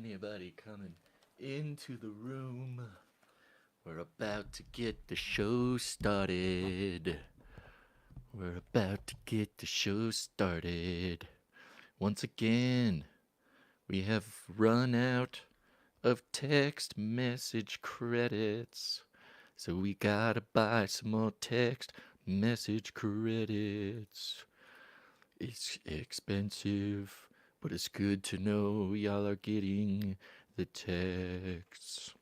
anybody coming into the room. We're about to get the show started. We're about to get the show started. Once again, we have run out of text message credits. So we gotta buy some more text message credits. It's expensive, but it's good to know y'all are getting the texts.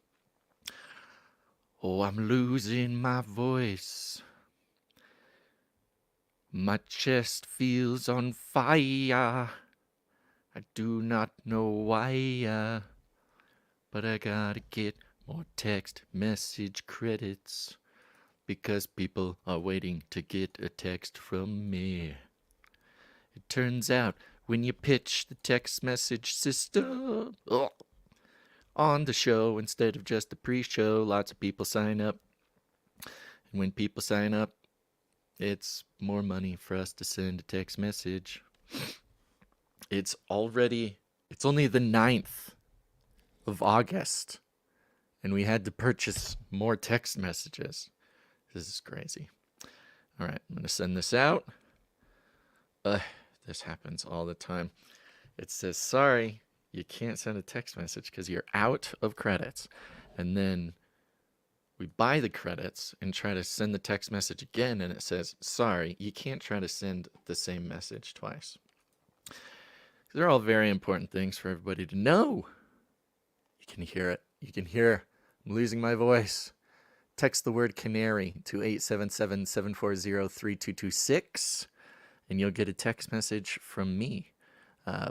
Oh, I'm losing my voice. My chest feels on fire. I do not know why, but I gotta get more text message credits because people are waiting to get a text from me. It turns out when you pitch the text message system on the show instead of just the pre-show, lots of people sign up. And when people sign up, it's more money for us to send a text message. It's only the 9th of August, and we had to purchase more text messages. This is crazy. All right, I'm going to send this out. This happens all the time. It says, sorry, you can't send a text message because you're out of credits. And then we buy the credits and try to send the text message again, and it says, sorry, you can't try to send the same message twice. They're all very important things for everybody to know. You can hear it. You can hear I'm losing my voice. Text the word canary to 877-740-3226, and you'll get a text message from me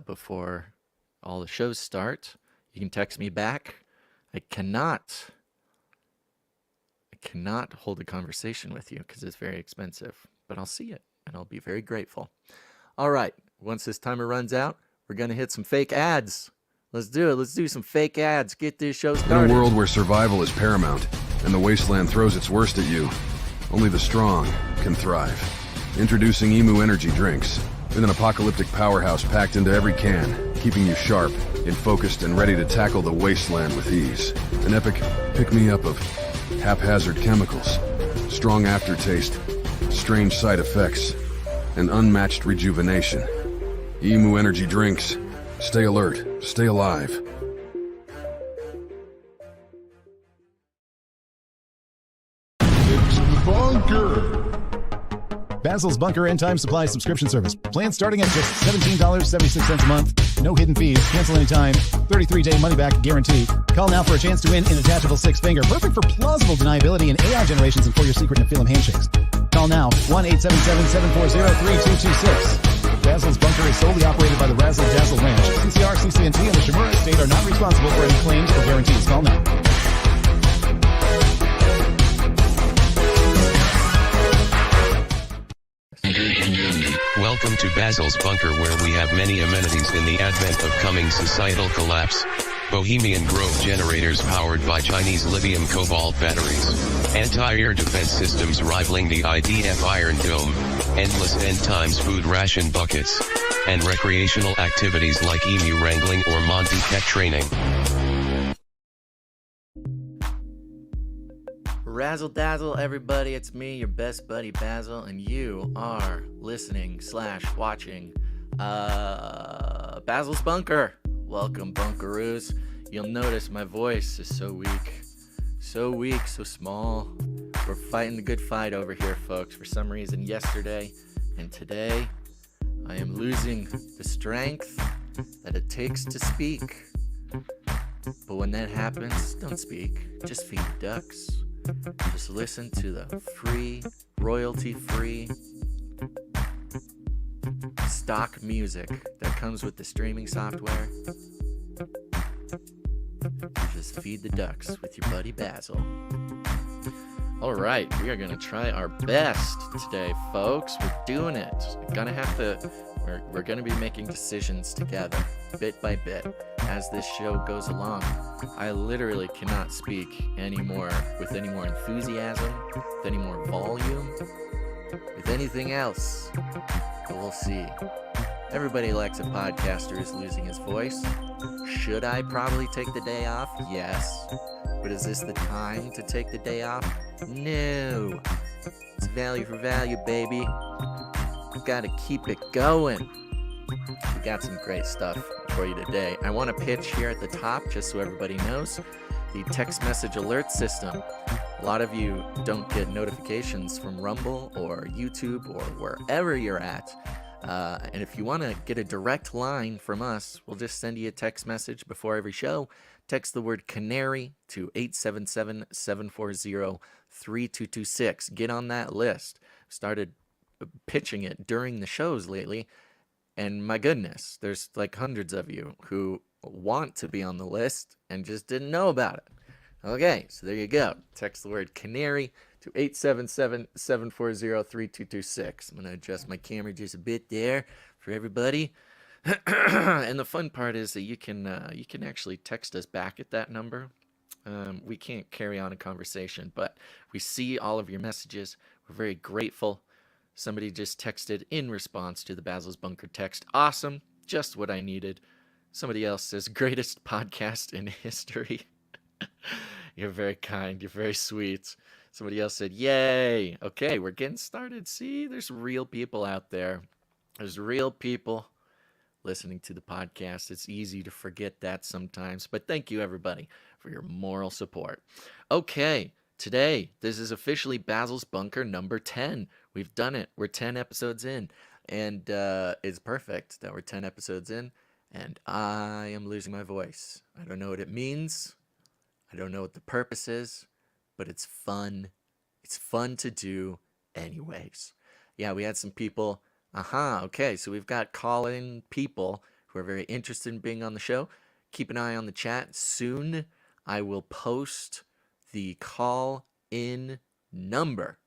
before all the shows start. You can text me back. I cannot hold a conversation with you because it's very expensive, but I'll see it, and I'll be very grateful. All right, once this timer runs out, we're going to hit some fake ads. Let's do it. Let's do some fake ads. Get this show started. In a world where survival is paramount and the wasteland throws its worst at you, only the strong can thrive. Introducing Emu Energy Drinks. With an apocalyptic powerhouse packed into every can, keeping you sharp, focused, and ready to tackle the wasteland with ease. An epic pick-me-up of haphazard chemicals, strong aftertaste, strange side effects, and unmatched rejuvenation. Emu Energy Drinks. Stay alert. Stay alive. It's the bunker. Basil's Bunker End Time Supply Subscription Service. Plan starting at just $17.76 a month. No hidden fees. Cancel anytime. 33-day money-back guarantee. Call now for a chance to win an attachable six-finger. Perfect for plausible deniability and AI generations and for your secret Nephilim handshakes. Call now. 1-877-740-3226. Basil's Bunker is solely operated by the Razzle Dazzle Ranch. CCR, CCNT, and the Shimura Estate are not responsible for any claims or guarantees. Call now. Welcome to Basil's Bunker, where we have many amenities in the advent of coming societal collapse. Bohemian Grove generators powered by Chinese lithium cobalt batteries. Anti-air defense systems rivaling the IDF Iron Dome. Endless end times food ration buckets. And recreational activities like emu wrangling or Monty Pet training. Razzle dazzle, everybody, it's me, your best buddy Basil, and you are listening / watching Basil's Bunker. Welcome, bunkaroos. You'll notice my voice is so weak, so small. We're fighting the good fight over here, folks. For some reason, yesterday and today, I am losing the strength that it takes to speak. But when that happens, don't speak, just feed the ducks. Just listen to the free, royalty-free stock music that comes with the streaming software. Just feed the ducks with your buddy Basil. All right, we are going to try our best today, folks. We're doing it. We're going to be making decisions together, bit by bit, as this show goes along. I literally cannot speak anymore with any more enthusiasm, with any more volume, with anything else. But we'll see. Everybody likes a podcaster who's losing his voice. Should I probably take the day off? Yes. But is this the time to take the day off? No. It's value for value, baby. We've got to keep it going. We got some great stuff for you today. I want to pitch here at the top, just so everybody knows, the text message alert system. A lot of you don't get notifications from Rumble or YouTube or wherever you're at. And if you want to get a direct line from us, we'll just send you a text message before every show. Text the word canary to 877-740-3226. Get on that list. Started pitching it during the shows lately. And my goodness, there's like hundreds of you who want to be on the list and just didn't know about it. Okay, so there you go. Text the word canary to 877-740-3226. I'm going to adjust my camera just a bit there for everybody. And the fun part is that you can actually text us back at that number. We can't carry on a conversation, but we see all of your messages. We're very grateful. Somebody just texted in response to the Basil's Bunker text. Awesome, just what I needed. Somebody else says, greatest podcast in history. You're very kind. You're very sweet. Somebody else said, yay. Okay, we're getting started. See, there's real people out there. There's real people listening to the podcast. It's easy to forget that sometimes. But thank you, everybody, for your moral support. Okay, today, this is officially Basil's Bunker number 10. We've done it. We're 10 episodes in. And it's perfect that we're 10 episodes in. And I am losing my voice. I don't know what it means. I don't know what the purpose is. But it's fun. It's fun to do anyways. Yeah, we had some people. Okay. So we've got call-in people who are very interested in being on the show. Keep an eye on the chat. Soon I will post the call-in number.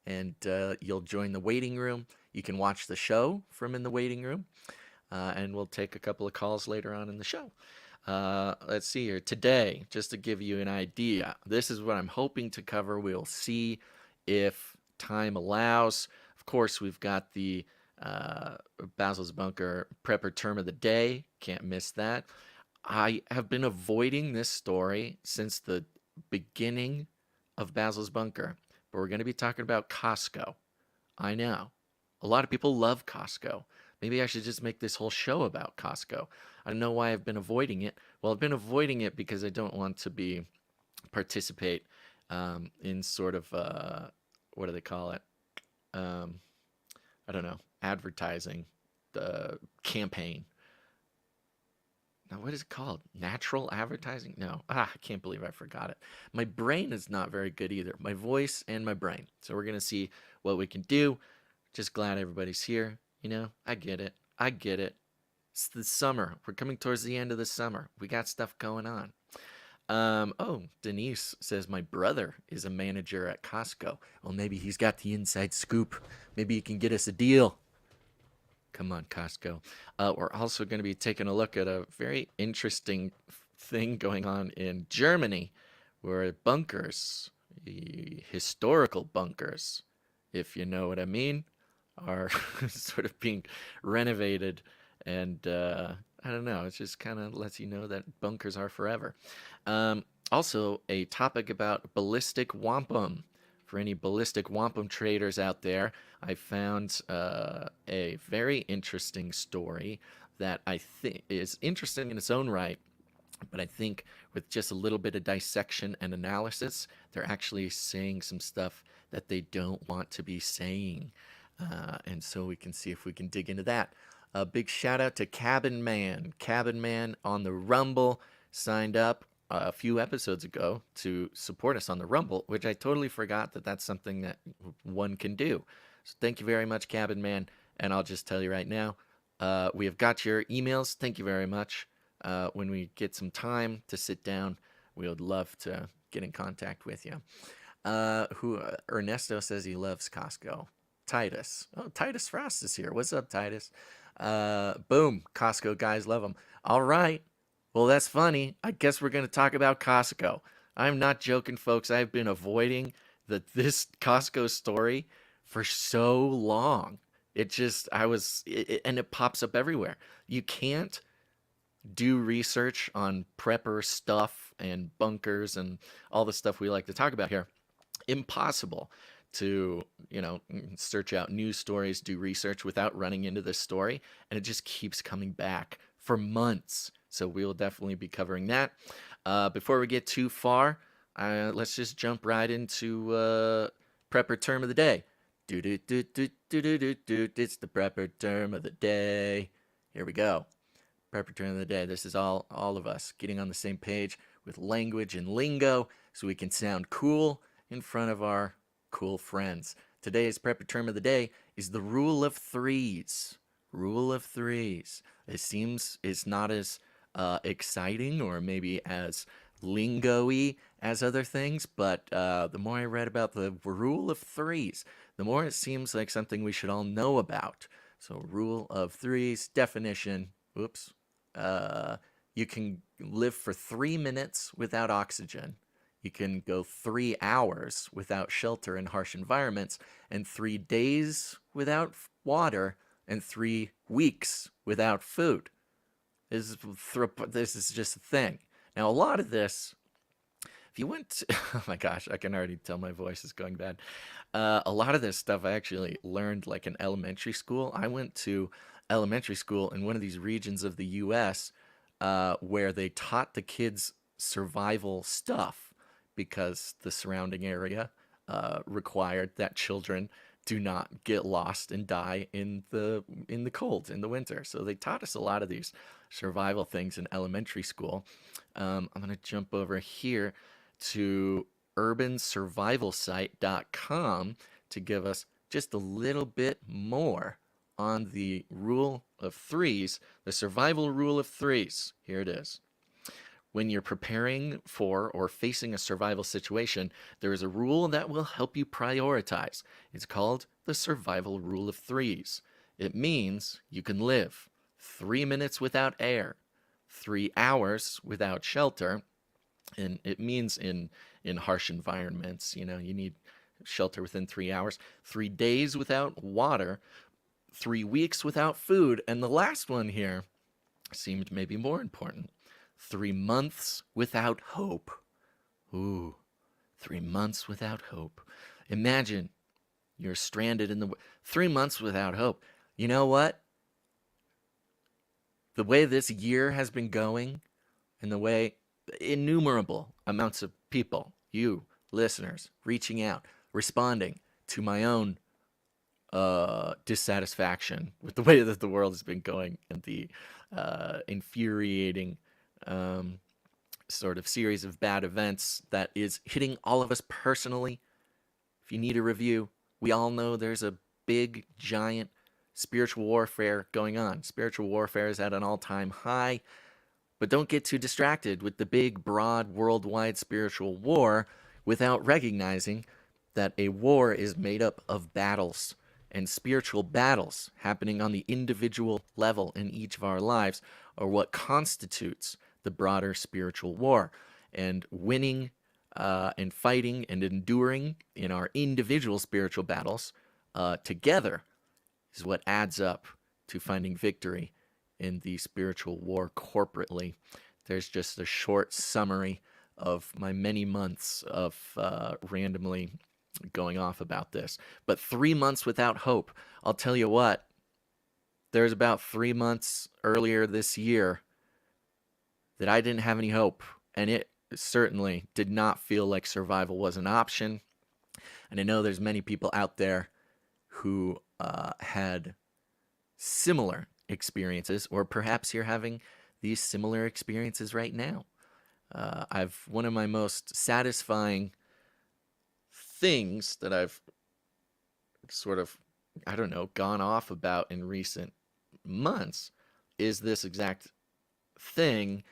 And you'll join the waiting room. You can watch the show from in the waiting room. And we'll take a couple of calls later on in the show. Let's see here. Today, just to give you an idea, this is what I'm hoping to cover. We'll see if time allows. Of course, we've got the Basil's Bunker Prepper Term of the Day. Can't miss that. I have been avoiding this story since the beginning of Basil's Bunker. But we're going to be talking about Costco. I know. A lot of people love Costco. Maybe I should just make this whole show about Costco. I don't know why I've been avoiding it. Well, I've been avoiding it because I don't want to participate in sort of, what do they call it? I don't know, advertising, the campaign. Now, what is it called? Natural advertising? No. I can't believe I forgot it. My brain is not very good either. My voice and my brain. So we're going to see what we can do. Just glad everybody's here. You know, I get it. I get it. It's the summer. We're coming towards the end of the summer. We got stuff going on. Denise says my brother is a manager at Costco. Well, maybe he's got the inside scoop. Maybe he can get us a deal. Come on, Costco. We're also going to be taking a look at a very interesting thing going on in Germany, where bunkers, historical bunkers, if you know what I mean, are sort of being renovated. And I don't know, it just kind of lets you know that bunkers are forever. Also, a topic about ballistic wampum. For any ballistic wampum traders out there, I found a very interesting story that I think is interesting in its own right, but I think with just a little bit of dissection and analysis, they're actually saying some stuff that they don't want to be saying. And so we can see if we can dig into that. A big shout out to Cabin Man. Cabin Man on the Rumble signed up a few episodes ago to support us on the Rumble, which I totally forgot that that's something that one can do. So thank you very much, Cabin Man. And I'll just tell you right now, we have got your emails. Thank you very much. When we get some time to sit down, we would love to get in contact with you. Ernesto says he loves Costco. Titus. Oh, Titus Frost is here. What's up, Titus? Boom. Costco guys love them. All right. Well, that's funny. I guess we're going to talk about Costco. I'm not joking, folks. I've been avoiding this Costco story for so long. It just, and it pops up everywhere. You can't do research on prepper stuff and bunkers and all the stuff we like to talk about here. Impossible to, search out news stories, do research without running into this story. And it just keeps coming back for months. So we will definitely be covering that. Before we get too far, let's just jump right into prepper term of the day. It's the prepper term of the day. Here we go. Prepper term of the day. This is all of us getting on the same page with language and lingo so we can sound cool in front of our cool friends. Today's prepper term of the day is the rule of threes. Rule of threes. It seems it's not as exciting or maybe as lingo-y as other things, but the more I read about the rule of threes, the more it seems like something we should all know about. So, rule of threes, definition, oops, you can live for 3 minutes without oxygen. You can go 3 hours without shelter in harsh environments, and 3 days without water, and 3 weeks without food. This is just a thing. Now, a lot of this, if you went to, oh my gosh, I can already tell my voice is going bad. A lot of this stuff I actually learned like in elementary school. I went to elementary school in one of these regions of the U.S. Where they taught the kids survival stuff because the surrounding area required that children do not get lost and die in the cold in the winter. So they taught us a lot of these survival things in elementary school. I'm gonna jump over here to urbansurvivalsite.com to give us just a little bit more on the rule of threes, the survival rule of threes. Here it is. When you're preparing for or facing a survival situation, there is a rule that will help you prioritize. It's called the survival rule of threes. It means you can live 3 minutes without air, 3 hours without shelter, and it means in harsh environments, you need shelter within 3 hours, 3 days without water, 3 weeks without food, and the last one here seemed maybe more important. 3 months without hope. Ooh, 3 months without hope. Imagine you're stranded in the 3 months without hope. You know what? The way this year has been going, and the way innumerable amounts of people, you listeners, reaching out, responding to my own dissatisfaction with the way that the world has been going and the infuriating sort of series of bad events that is hitting all of us personally. If you need a review, we all know there's a big, giant spiritual warfare going on. Spiritual warfare is at an all-time high, but don't get too distracted with the big, broad, worldwide spiritual war without recognizing that a war is made up of battles, and spiritual battles happening on the individual level in each of our lives are what constitutes the broader spiritual war. And winning and fighting and enduring in our individual spiritual battles together is what adds up to finding victory in the spiritual war corporately. There's just a short summary of my many months of randomly going off about this. But 3 months without hope. I'll tell you what, there's about 3 months earlier this year that I didn't have any hope, and it certainly did not feel like survival was an option. And I know there's many people out there who had similar experiences, or perhaps you're having these similar experiences right now. One of my most satisfying things that I've sort of, I don't know, gone off about in recent months is this exact thing,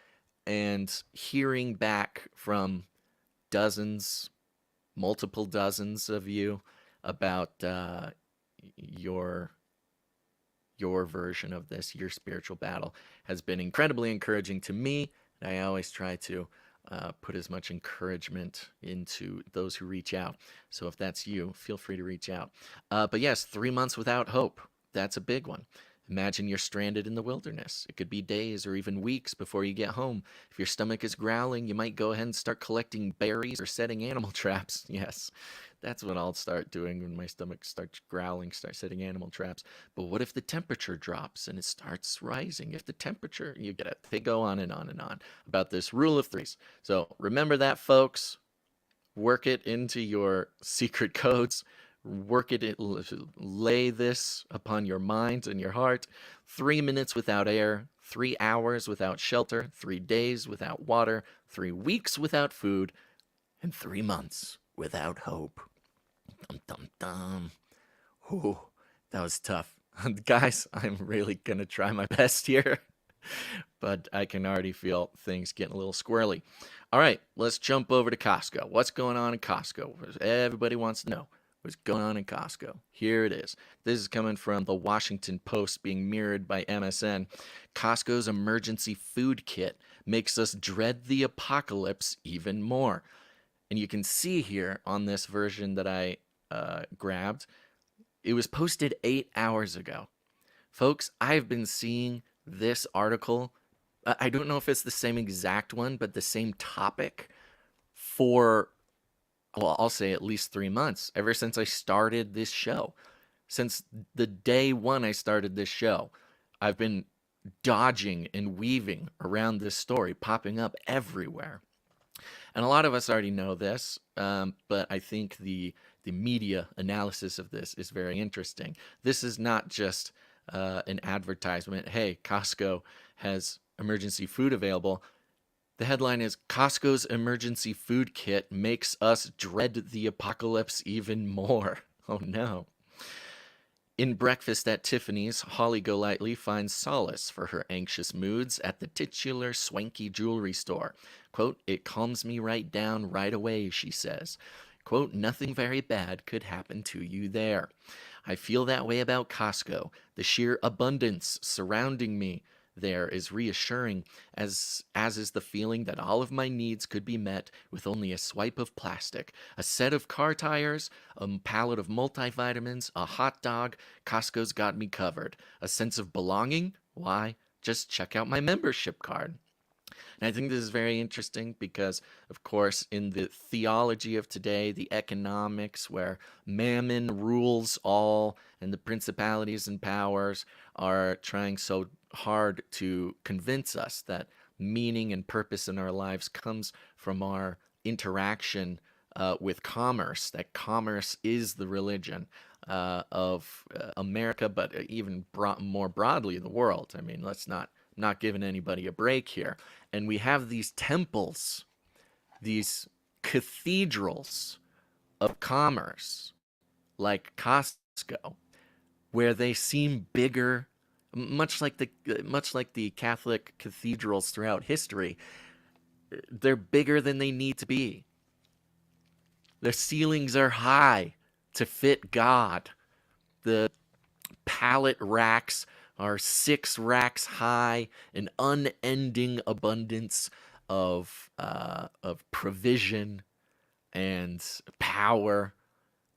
and hearing back from multiple dozens of you about your version of this, your spiritual battle, has been incredibly encouraging to me. And I always try to put as much encouragement into those who reach out. So if that's you, feel free to reach out. But yes, 3 months without hope. That's a big one. Imagine you're stranded in the wilderness. It could be days or even weeks before you get home. If your stomach is growling, you might go ahead and start collecting berries or setting animal traps. Yes, that's what I'll start doing when my stomach starts growling, start setting animal traps. But what if the temperature drops and it starts rising? If the temperature, you get it. They go on and on and on about this rule of threes. So remember that, folks. Work it into your secret codes. Work it, lay this upon your mind and your heart. 3 minutes without air, 3 hours without shelter, 3 days without water, 3 weeks without food, and 3 months without hope. Dum dum dum. Ooh, that was tough. Guys, I'm really gonna try my best here, but I can already feel things getting a little squirrely. All right, let's jump over to Costco. What's going on in Costco? Everybody wants to know what's going on in Costco. Here it is. This is coming from the Washington Post, being mirrored by MSN. Costco's emergency food kit makes us dread the apocalypse even more. And you can see here on this version that I grabbed, it was posted 8 hours ago. Folks, I've been seeing this article. I don't know if it's the same exact one, but the same topic for, well, I'll say at least 3 months, ever since I started this show. Since the day one I started this show, I've been dodging and weaving around this story, popping up everywhere. And a lot of us already know this, but I think the media analysis of this is very interesting. This is not just an advertisement. Hey, Costco has emergency food available. The headline is Costco's emergency food kit makes us dread the apocalypse even more. Oh no. In Breakfast at Tiffany's, Holly Golightly finds solace for her anxious moods at the titular swanky jewelry store. Quote, "It calms me right down right away," she says. Quote, "Nothing very bad could happen to you there. I feel that way about Costco. The sheer abundance surrounding me there is reassuring, as is the feeling that all of my needs could be met with only a swipe of plastic. A set of car tires, a pallet of multivitamins, a hot dog. Costco's got me covered. A sense of belonging? Why, just check out my membership card." And I think this is very interesting because, of course, in the theology of today, the economics where mammon rules all and the principalities and powers are trying so hard to convince us that meaning and purpose in our lives comes from our interaction with commerce, that commerce is the religion of America, but even more broadly the world. I mean, let's not giving anybody a break here. And we have these temples, these cathedrals of commerce, like Costco, where they seem bigger, much like the Catholic cathedrals throughout history. They're bigger than they need to be. Their ceilings are high to fit God. The pallet racks are 6 racks high, an unending abundance of provision and power,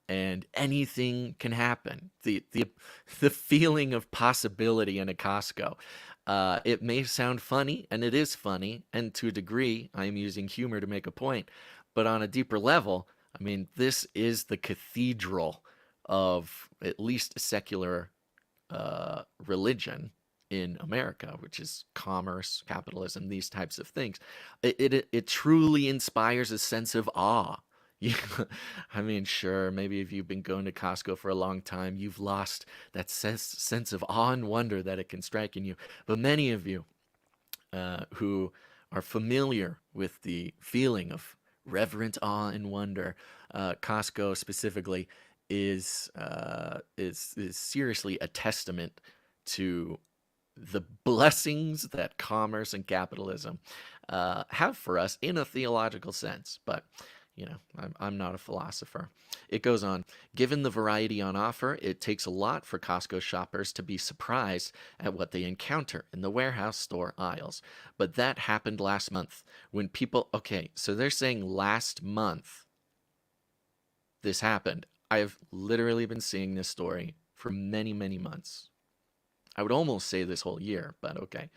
and anything can happen. The feeling of possibility in a Costco. It may sound funny, and it is funny, and to a degree, I'm using humor to make a point. But on a deeper level, I mean, this is the cathedral of at least secular religion in America, which is commerce, capitalism, these types of things. It truly inspires a sense of awe. I mean, sure, maybe if you've been going to Costco for a long time, you've lost that sense of awe and wonder that it can strike in you. But many of you who are familiar with the feeling of reverent awe and wonder, Costco specifically is seriously a testament to the blessings that commerce and capitalism have for us in a theological sense. But you know, I'm not a philosopher. It goes on. Given the variety on offer, it takes a lot for Costco shoppers to be surprised at what they encounter in the warehouse store aisles. But that happened last month when people, okay, so they're saying last month this happened. I've literally been seeing this story for many, many months. I would almost say this whole year, but okay.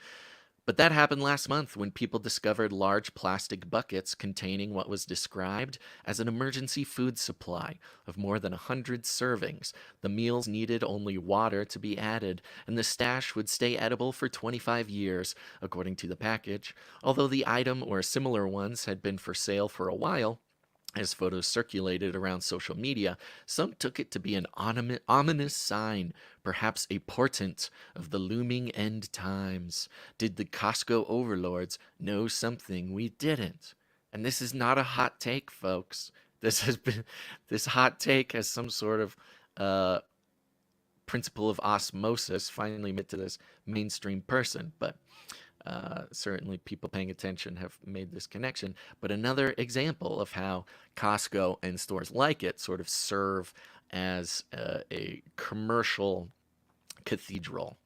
But that happened last month when people discovered large plastic buckets containing what was described as an emergency food supply of more than 100 servings. The meals needed only water to be added, and the stash would stay edible for 25 years, according to the package. Although the item or similar ones had been for sale for a while, as photos circulated around social media, some took it to be an ominous sign, perhaps a portent of the looming end times. Did the Costco overlords know something we didn't? And this is not a hot take, folks. This hot take has some sort of uh, principle of osmosis finally made to this mainstream person, but certainly people paying attention have made this connection. But another example of how Costco and stores like it sort of serve as a commercial cathedral,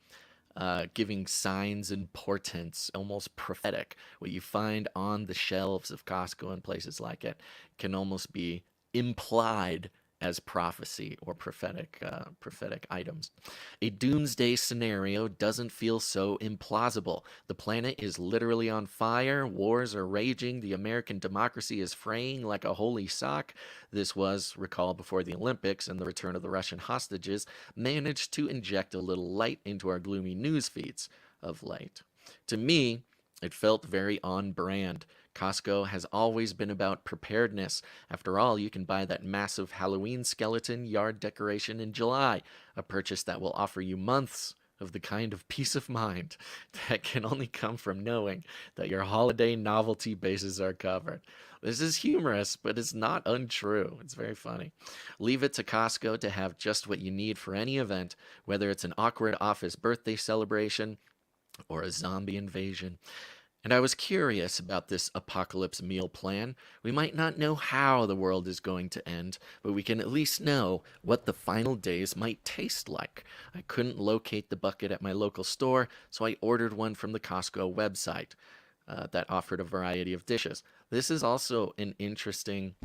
giving signs and portents, almost prophetic. What you find on the shelves of Costco and places like it can almost be implied as prophecy or prophetic items. A doomsday scenario doesn't feel so implausible. The planet is literally on fire, wars are raging, the American democracy is fraying like a holy sock. This was, recall, before the Olympics and the return of the Russian hostages managed to inject a little light into our gloomy news feeds of late. To me, it felt very on brand. Costco has always been about preparedness. After all, you can buy that massive Halloween skeleton yard decoration in July, a purchase that will offer you months of the kind of peace of mind that can only come from knowing that your holiday novelty bases are covered. This is humorous, but it's not untrue. It's very funny. Leave it to Costco to have just what you need for any event, whether it's an awkward office birthday celebration or a zombie invasion. And I was curious about this apocalypse meal plan. We might not know how the world is going to end, but we can at least know what the final days might taste like. I couldn't locate the bucket at my local store, so I ordered one from the Costco website that offered a variety of dishes. This is also an interesting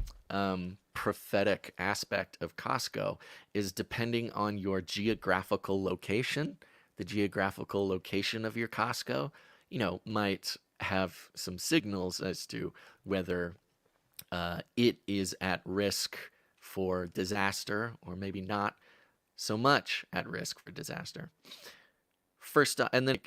prophetic aspect of Costco, is depending on your geographical location, the geographical location of your Costco, might have some signals as to whether it is at risk for disaster or maybe not so much at risk for disaster. First, and then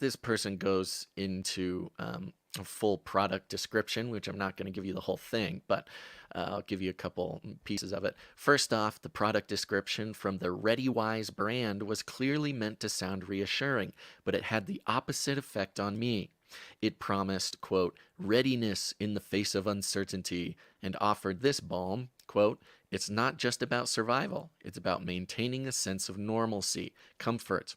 this person goes into a full product description, which I'm not going to give you the whole thing, but I'll give you a couple pieces of it. First off, the product description from the ReadyWise brand was clearly meant to sound reassuring, but it had the opposite effect on me. It promised, quote, readiness in the face of uncertainty, and offered this balm, quote, it's not just about survival, it's about maintaining a sense of normalcy, comfort,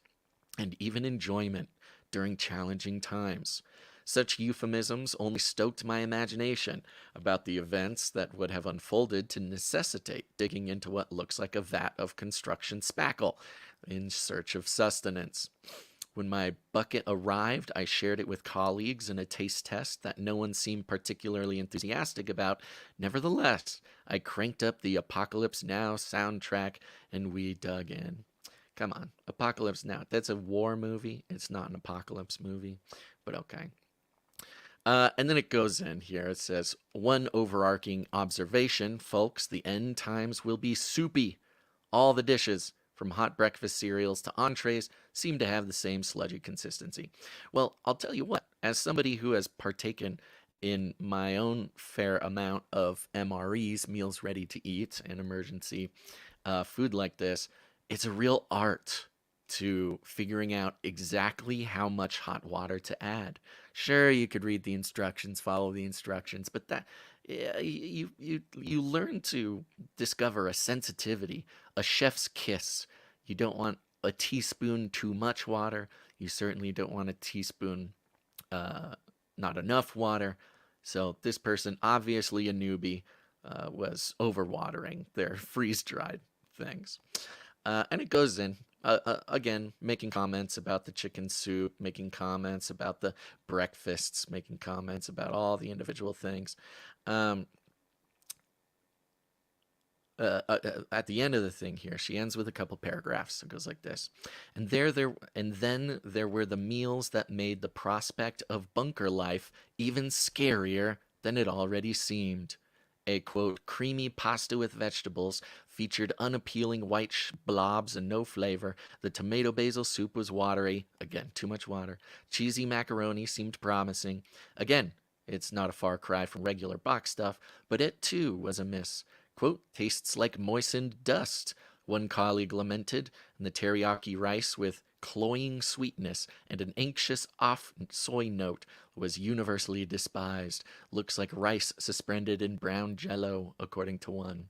and even enjoyment during challenging times. Such euphemisms only stoked my imagination about the events that would have unfolded to necessitate digging into what looks like a vat of construction spackle in search of sustenance. When my bucket arrived, I shared it with colleagues in a taste test that no one seemed particularly enthusiastic about. Nevertheless, I cranked up the Apocalypse Now soundtrack and we dug in. Come on, Apocalypse Now. That's a war movie. It's not an apocalypse movie, but okay. And then it goes in here. It says, one overarching observation, folks, the end times will be soupy. All the dishes, from hot breakfast cereals to entrees, seem to have the same sludgy consistency. Well, I'll tell you what, as somebody who has partaken in my own fair amount of MREs, meals ready to eat, and emergency food like this, it's a real art to figuring out exactly how much hot water to add. Sure, you could read the instructions, follow the instructions, but that you learn to discover a sensitivity, a chef's kiss. You don't want a teaspoon too much water. You certainly don't want a teaspoon not enough water. So this person, obviously a newbie, was overwatering their freeze-dried things. And it goes in, again, making comments about the chicken soup, making comments about the breakfasts, making comments about all the individual things. at the end of the thing here, she ends with a couple paragraphs. It goes like this: and then there were the meals that made the prospect of bunker life even scarier than it already seemed. A quote creamy pasta with vegetables featured unappealing white blobs and no flavor. The tomato basil soup was watery, again too much water. Cheesy macaroni seemed promising. Again, it's not a far cry from regular box stuff, but it too was a miss. Quote, tastes like moistened dust, one colleague lamented, and the teriyaki rice with cloying sweetness and an anxious off soy note was universally despised. Looks like rice suspended in brown jello, according to one.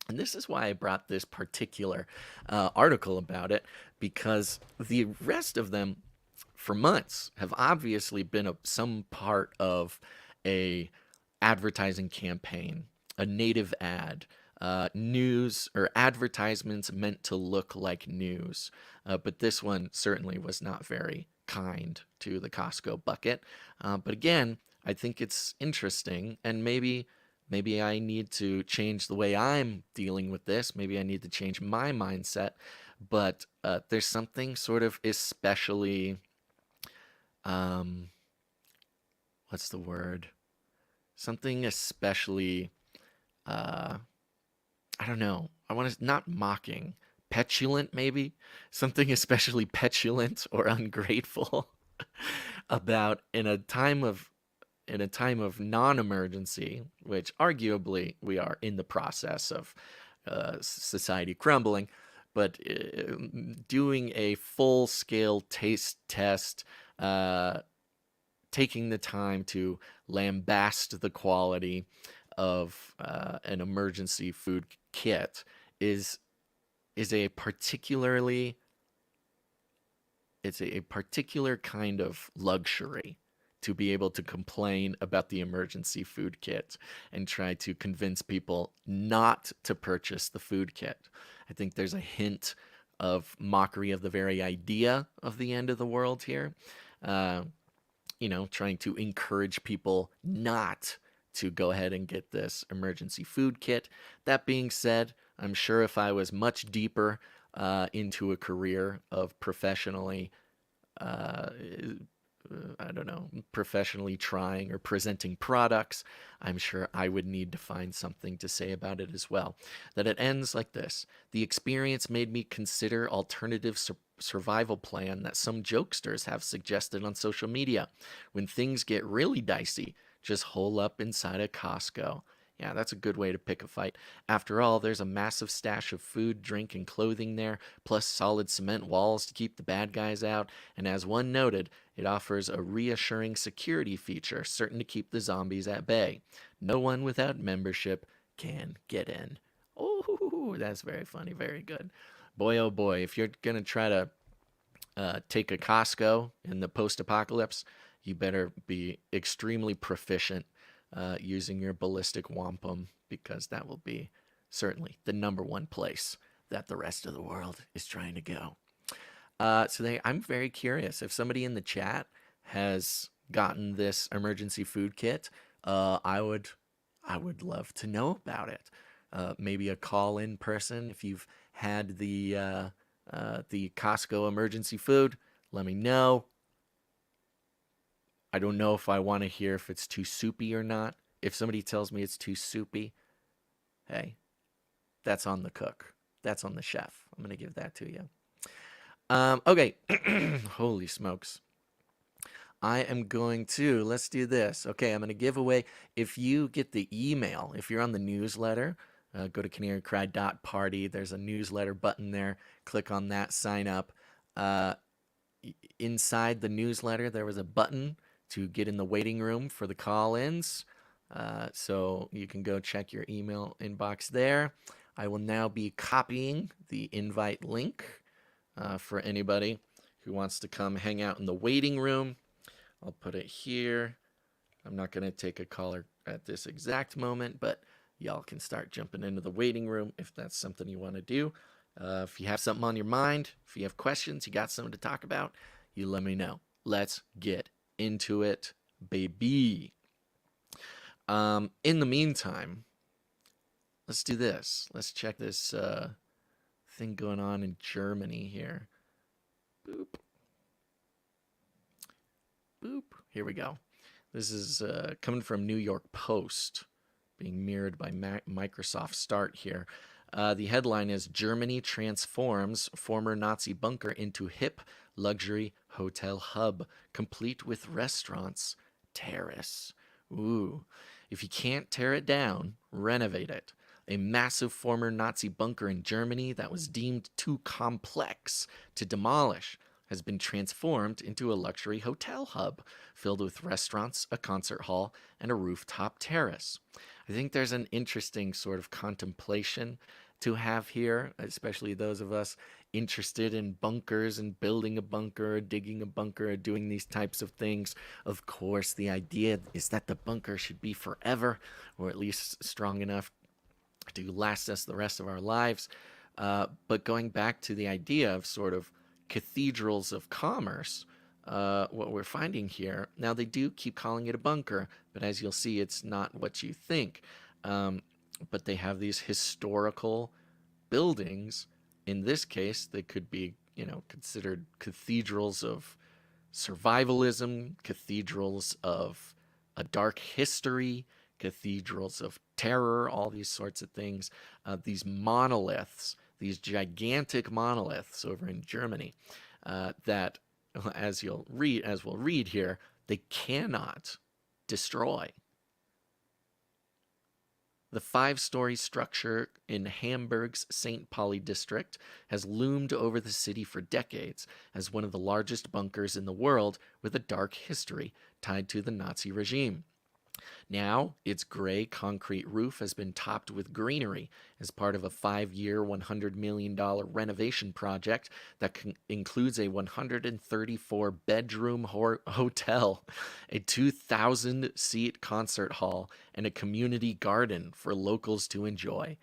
And this is why I brought this particular article about it, because the rest of them, for months, have obviously been some part of a advertising campaign, a native ad, news or advertisements meant to look like news. But this one certainly was not very kind to the Costco bucket. But again, I think it's interesting, and maybe I need to change the way I'm dealing with this. Maybe I need to change my mindset. But there's something sort of especially, what's the word? Something especially, I don't know. I want to, not mocking, petulant maybe? Something especially petulant or ungrateful about in a time of non-emergency, which arguably we are in the process of society crumbling, but doing a full-scale taste test, taking the time to lambast the quality of an emergency food kit is a particularly it's a particular kind of luxury to be able to complain about the emergency food kit and try to convince people not to purchase the food kit. I think there's a hint of mockery of the very idea of the end of the world here. Trying to encourage people not to go ahead and get this emergency food kit. That being said, I'm sure if I was much deeper into a career of professionally, professionally trying or presenting products, I'm sure I would need to find something to say about it as well. That it ends like this: the experience made me consider alternative survival plan that some jokesters have suggested on social media. When things get really dicey, just hole up inside a Costco. Yeah, that's a good way to pick a fight. After all, there's a massive stash of food, drink, and clothing there, plus solid cement walls to keep the bad guys out. And as one noted, it offers a reassuring security feature, certain to keep the zombies at bay. No one without membership can get in. Oh, that's very funny. Very good. Boy, oh boy, if you're going to try to take a Costco in the post-apocalypse, you better be extremely proficient using your ballistic wampum, because that will be certainly the number one place that the rest of the world is trying to go. I'm very curious if somebody in the chat has gotten this emergency food kit. I would love to know about it. Maybe a call-in person if you've had the Costco emergency food. Let me know. I don't know if I want to hear if it's too soupy or not. If somebody tells me it's too soupy, hey, that's on the cook. That's on the chef. I'm going to give that to you. Okay. Holy smokes. I am going to, let's do this. Okay, I'm going to give away, if you get the email, if you're on the newsletter, go to canarycry.party. There's a newsletter button there. Click on that, sign up. Inside the newsletter, there was a button to get in the waiting room for the call-ins. So you can go check your email inbox there. I will now be copying the invite link for anybody who wants to come hang out in the waiting room. I'll put it here. I'm not going to take a caller at this exact moment, but y'all can start jumping into the waiting room if that's something you want to do. If you have something on your mind, if you have questions, you got something to talk about, you let me know. Let's get into it, baby. In the meantime, let's do this. Let's check this thing going on in Germany here. Boop. Boop. Here we go. This is coming from New York Post, being mirrored by Microsoft Start here. The headline is Germany transforms former Nazi bunker into hip luxury hotel hub, complete with restaurants, terrace. Ooh. If you can't tear it down, renovate it. A massive former Nazi bunker in Germany that was deemed too complex to demolish has been transformed into a luxury hotel hub filled with restaurants, a concert hall, and a rooftop terrace. I think there's an interesting sort of contemplation to have here, especially those of us interested in bunkers and building a bunker, or digging a bunker, or doing these types of things. Of course, the idea is that the bunker should be forever, or at least strong enough to last us the rest of our lives. But going back to the idea of sort of cathedrals of commerce, what we're finding here, now they do keep calling it a bunker, but as you'll see, it's not what you think. But they have these historical buildings. In this case, they could be, considered cathedrals of survivalism, cathedrals of a dark history, cathedrals of terror, all these sorts of things. These monoliths, these gigantic monoliths over in Germany, that, as we'll read here, they cannot destroy. The 5-story structure in Hamburg's St. Pauli district has loomed over the city for decades as one of the largest bunkers in the world with a dark history tied to the Nazi regime. Now, its gray concrete roof has been topped with greenery as part of a 5-year, $100 million renovation project that includes a 134-bedroom hotel, a 2,000-seat concert hall, and a community garden for locals to enjoy.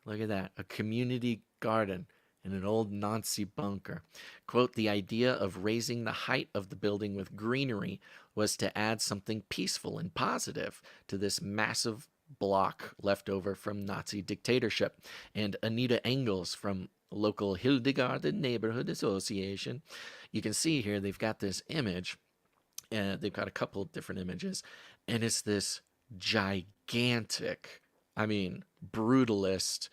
Look at that, a community garden in an old Nazi bunker. Quote, the idea of raising the height of the building with greenery was to add something peaceful and positive to this massive block left over from Nazi dictatorship. And Anita Engels from local Hildegarden Neighborhood Association, you can see here they've got this image, and they've got a couple of different images, and it's this gigantic, brutalist,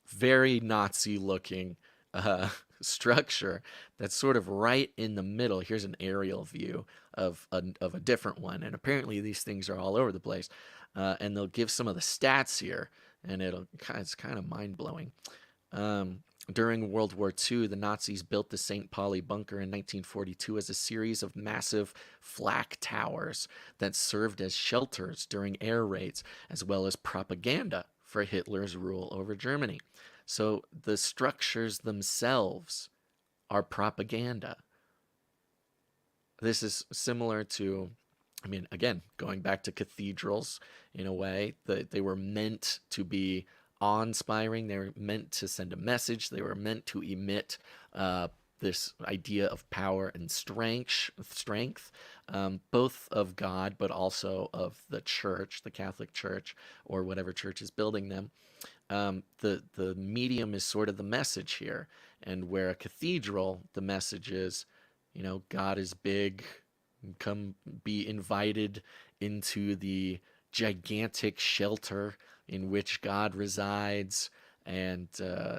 very Nazi looking structure that's sort of right in the middle. Here's an aerial view of a different one, and apparently these things are all over the place. And they'll give some of the stats here, and it's kind of mind-blowing. During World War II, the Nazis built the St. Pauli bunker in 1942 as a series of massive flak towers that served as shelters during air raids, as well as propaganda for Hitler's rule over Germany. So the structures themselves are propaganda. This is similar to, again, going back to cathedrals in a way, that they were meant to be awe-inspiring. They were meant to send a message. They were meant to emit this idea of power and strength, both of God, but also of the church, the Catholic Church, or whatever church is building them. The medium is sort of the message here, and where a cathedral, the message is, God is big, come be invited into the gigantic shelter in which God resides, and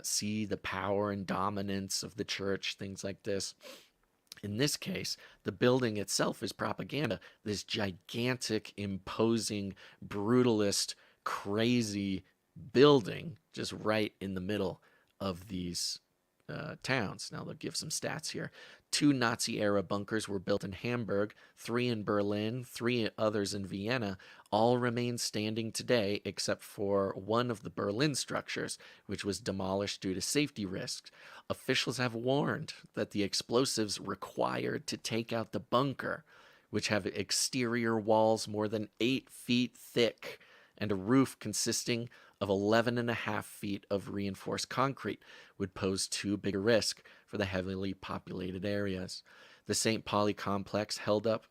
see the power and dominance of the church, things like this. In this case, the building itself is propaganda. This gigantic, imposing, brutalist, crazy building just right in the middle of these towns. Now they'll give some stats here. 2 Nazi-era bunkers were built in Hamburg, 3 in Berlin, 3 others in Vienna. All remain standing today except for one of the Berlin structures, which was demolished due to safety risks. Officials have warned that the explosives required to take out the bunker, which have exterior walls more than 8 feet thick and a roof consisting of 11.5 feet of reinforced concrete, would pose too big a risk for the heavily populated areas. The St. Pauli complex held up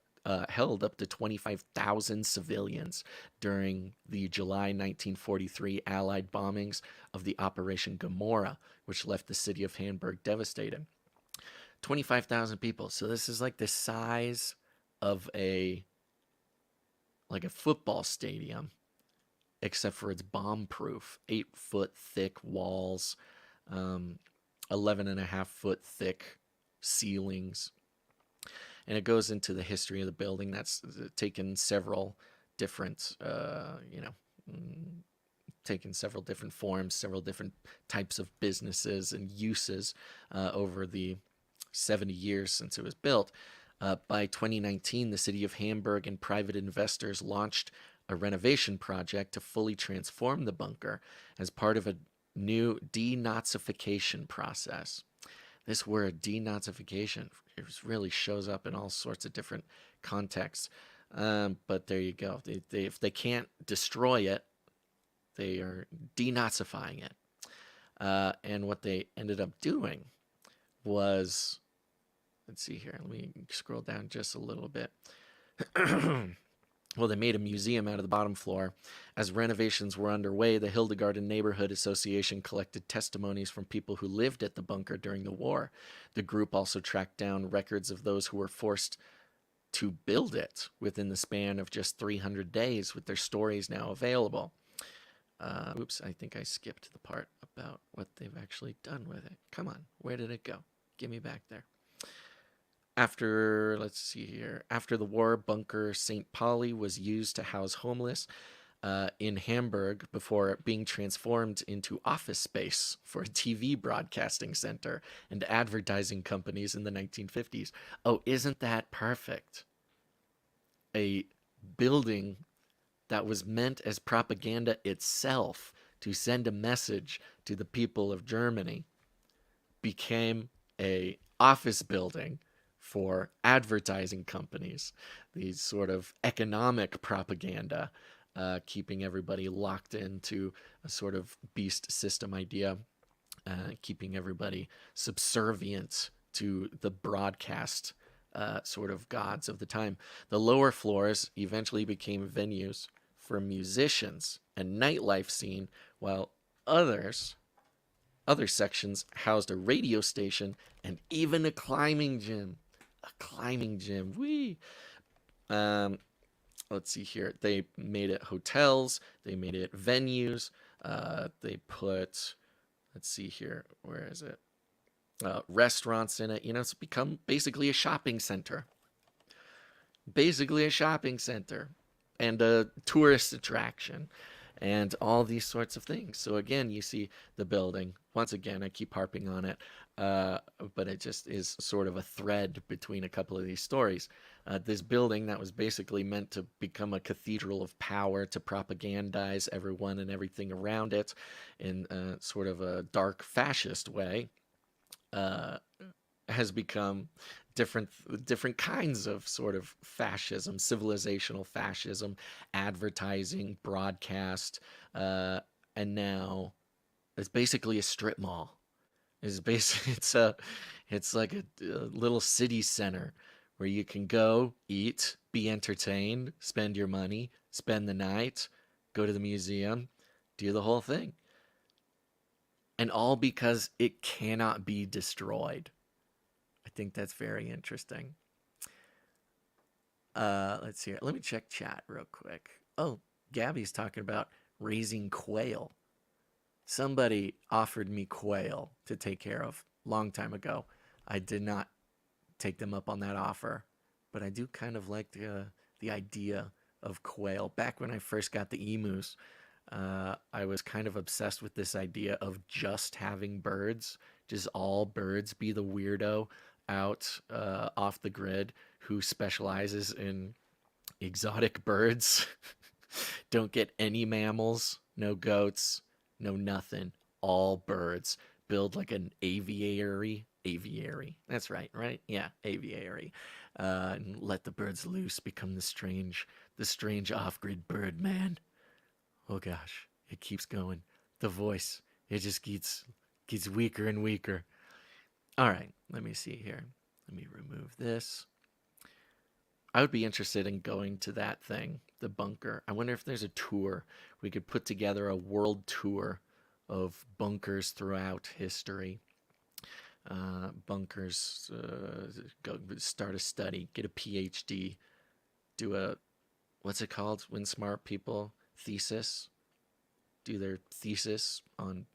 held up to 25,000 civilians during the July 1943 Allied bombings of the Operation Gomorrah, which left the city of Hamburg devastated. 25,000 people. So this is like the size of a football stadium, except for it's bomb proof. 8-foot thick walls, 11.5-foot thick ceilings. And it goes into the history of the building. That's taken several different, taken several different forms, several different types of businesses and uses over the 70 years since it was built. By 2019, the city of Hamburg and private investors launched a renovation project to fully transform the bunker as part of a new denazification process. This word, denazification, it really shows up in all sorts of different contexts. But there you go. If they can't destroy it, they are denazifying it. And what they ended up doing was, let's see here. Let me scroll down just a little bit. Well, they made a museum out of the bottom floor. As renovations were underway, the Hildegarden Neighborhood Association collected testimonies from people who lived at the bunker during the war. The group also tracked down records of those who were forced to build it within the span of just 300 days, with their stories now available. Oops, I think I skipped the part about what they've actually done with it. Come on, where did it go? Give me back there. After the war, Bunker St. Pauli was used to house homeless in Hamburg before being transformed into office space for a TV broadcasting center and advertising companies in the 1950s. Oh, isn't that perfect? A building that was meant as propaganda itself to send a message to the people of Germany became a office building for advertising companies, these sort of economic propaganda, keeping everybody locked into a sort of beast system idea, keeping everybody subservient to the broadcast sort of gods of the time. The lower floors eventually became venues for musicians and nightlife scene, while other sections housed a radio station and even a climbing gym. Whee! Let's see here. They made it hotels. They made it venues. They put, let's see here. Where is it? Restaurants in it. It's become basically a shopping center. And a tourist attraction. And all these sorts of things. So again, you see the building. Once again, I keep harping on it, but it just is sort of a thread between a couple of these stories. This building that was basically meant to become a cathedral of power to propagandize everyone and everything around it in sort of a dark fascist way, has become different kinds of sort of fascism, civilizational fascism, advertising, broadcast, and now it's basically a strip mall. It's like a little city center where you can go eat, be entertained, spend your money, spend the night, go to the museum, do the whole thing. And all because it cannot be destroyed. I think that's very interesting. Let's see. Let me check chat real quick. Oh, Gabby's talking about raising quail. Somebody offered me quail to take care of a long time ago. I did not take them up on that offer, but I do kind of like the idea of quail. Back when I first got the emus, I was kind of obsessed with this idea of just having birds, just all birds, be the weirdo out off the grid who specializes in exotic birds. Don't get any mammals, no goats, no nothing, all birds. Build like an aviary. That's right? Yeah, aviary. And let the birds loose, become the strange off-grid bird man. Oh gosh, it keeps going. The voice, it just gets weaker and weaker. All right, let me see here. Let me remove this. I would be interested in going to that thing, the bunker. I wonder if there's a tour. We could put together a world tour of bunkers throughout history. Bunkers, go start a study, get a PhD, do a, what's it called when smart people thesis, do their thesis on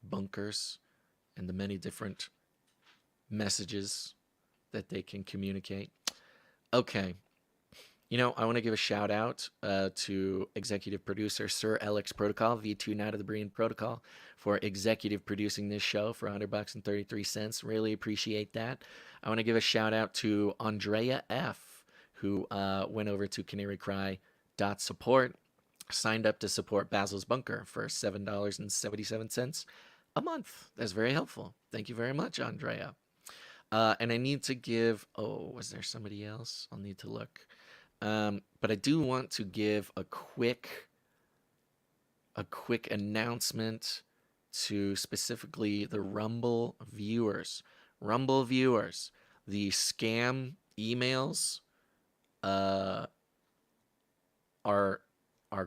bunkers and the many different messages that they can communicate. Okay, I want to give a shout out to executive producer Sir Alex Protocol, V2 Night of the Breen Protocol, for executive producing this show for $100 and 33 cents. Really appreciate that. I want to give a shout out to Andrea F, who went over to canarycry.support, signed up to support Basil's Bunker for $7.77 a month. That's very helpful. Thank you very much, Andrea. And I need to give, was there somebody else? I'll need to look. But I do want to give a quick announcement to specifically the Rumble viewers. Rumble viewers, the scam emails are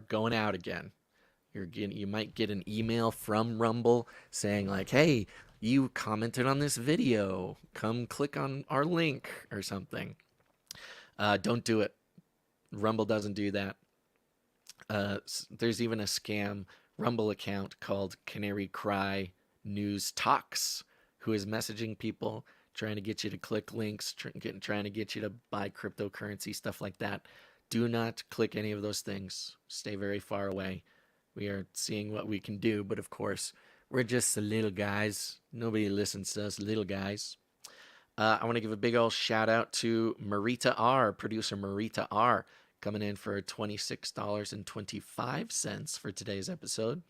going out again. You might get an email from Rumble saying like, "Hey, you commented on this video. Come click on our link," or something. Don't do it. Rumble doesn't do that. There's even a scam Rumble account called Canary Cry News Talks, who is messaging people, trying to get you to click links, trying to get you to buy cryptocurrency, stuff like that. Do not click any of those things. Stay very far away. We are seeing what we can do, but of course, we're just the little guys. Nobody listens to us little guys. I want to give a big old shout out to Marita R, producer Marita R, coming in for $26.25 for today's episode.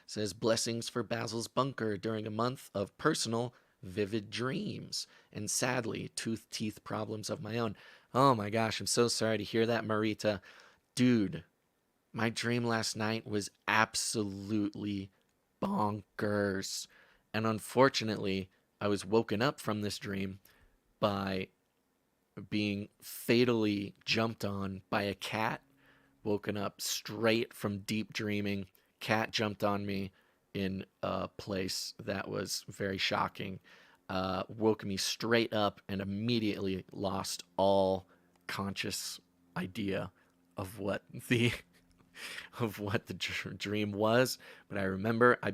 Says, blessings for Basil's Bunker during a month of personal, vivid dreams and sadly, teeth problems of my own. Oh my gosh, I'm so sorry to hear that, Marita. Dude, my dream last night was absolutely bonkers. And unfortunately, I was woken up from this dream by being fatally jumped on by a cat. Woken up straight from deep dreaming. Cat jumped on me in a place that was very shocking. Woke me straight up and immediately lost all conscious idea of what the dream was. But I remember I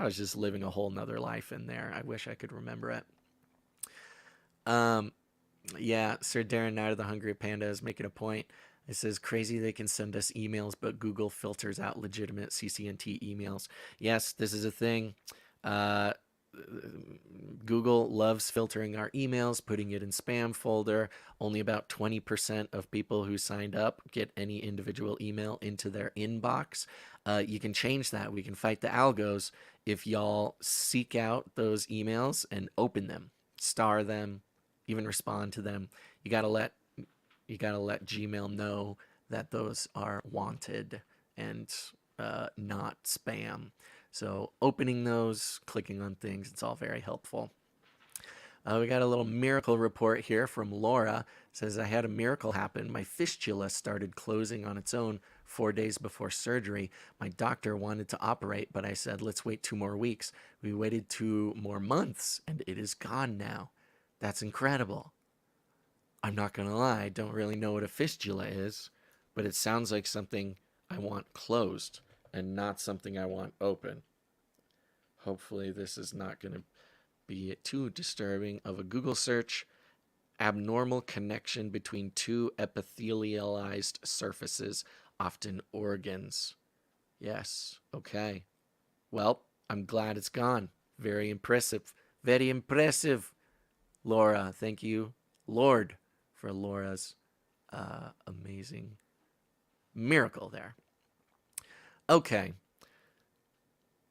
was just living a whole nother life in there. I wish I could remember it. Yeah, Sir Darren Knight of the Hungry Panda is making a point. It says, crazy they can send us emails, but Google filters out legitimate CCNT emails. Yes, this is a thing. Google loves filtering our emails, putting it in spam folder. Only about 20% of people who signed up get any individual email into their inbox. You can change that. We can fight the algos if y'all seek out those emails and open them, star them, even respond to them. You gotta let Gmail know that those are wanted and not spam. So opening those, clicking on things, it's all very helpful. We got a little miracle report here from Laura. It says, I had a miracle happen. My fistula started closing on its own 4 days before surgery. My doctor wanted to operate, but I said, let's wait 2 more weeks. We waited 2 more months, and it is gone now. That's incredible. I'm not going to lie, I don't really know what a fistula is, but it sounds like something I want closed and not something I want open. Hopefully this is not going to be too disturbing of a Google search. Abnormal connection between 2 epithelialized surfaces, often organs. Yes, okay. Well, I'm glad it's gone. Very impressive. Very impressive, Laura. Thank you, Lord, for Laura's amazing miracle there. Okay.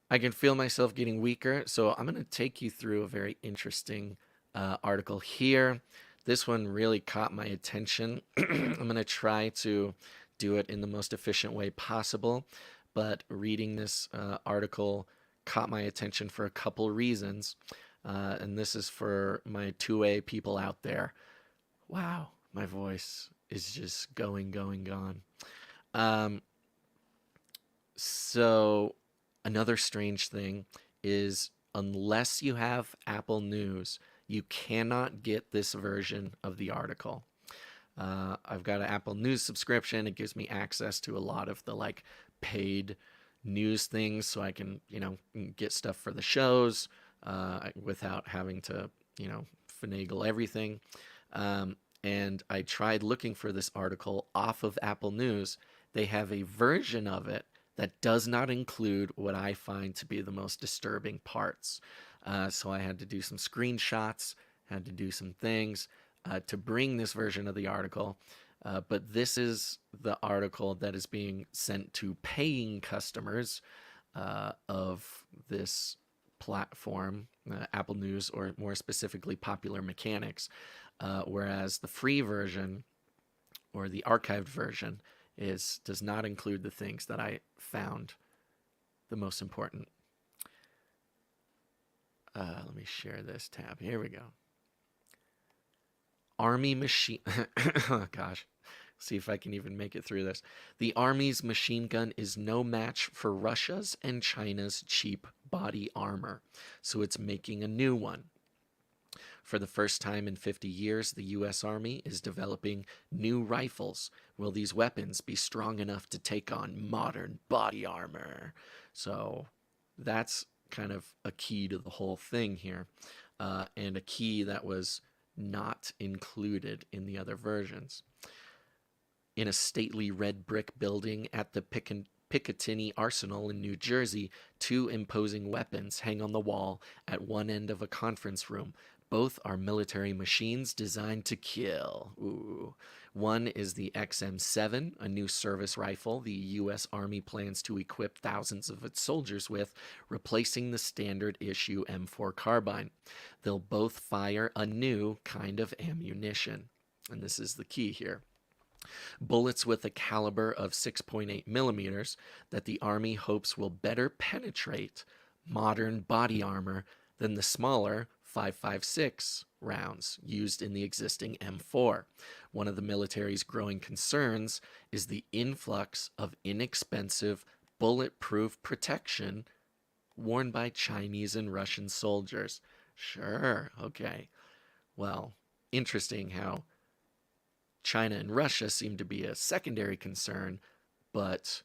I can feel myself getting weaker, so I'm going to take you through a very interesting article here. This one really caught my attention. I'm going to try to do it in the most efficient way possible, but reading this article caught my attention for a couple reasons, and this is for my 2A people out there. Wow, my voice is just gone. Um, so another strange thing is unless you have Apple News, you cannot get this version of the article. I've got an Apple News subscription. It gives me access to a lot of the like paid news things, so I can get stuff for the shows without having to finagle everything. And I tried looking for this article off of Apple News. They have a version of it that does not include what I find to be the most disturbing parts. So I had to do some screenshots, had to do some things to bring this version of the article. But this is the article that is being sent to paying customers of this platform, Apple News, or more specifically, Popular Mechanics. Whereas the free version or the archived version does not include the things that I found the most important. Let me share this tab. Here we go. Army machine. Oh, gosh. See if I can even make it through this. The Army's machine gun is no match for Russia's and China's cheap body armor, so it's making a new one. For the first time in 50 years, the U.S. Army is developing new rifles. Will these weapons be strong enough to take on modern body armor? So that's kind of a key to the whole thing here, and a key that was not included in the other versions. In a stately red brick building at the Picatinny Arsenal in New Jersey, two imposing weapons hang on the wall at one end of a conference room. Both are military machines designed to kill. Ooh. One is the XM7, a new service rifle the U.S. Army plans to equip thousands of its soldiers with, replacing the standard issue M4 carbine. They'll both fire a new kind of ammunition. And this is the key here. Bullets with a caliber of 6.8 millimeters that the Army hopes will better penetrate modern body armor than the smaller 5.56 rounds used in the existing M4. One of the military's growing concerns is the influx of inexpensive bulletproof protection worn by Chinese and Russian soldiers. Sure, okay. Well, interesting how China and Russia seem to be a secondary concern, but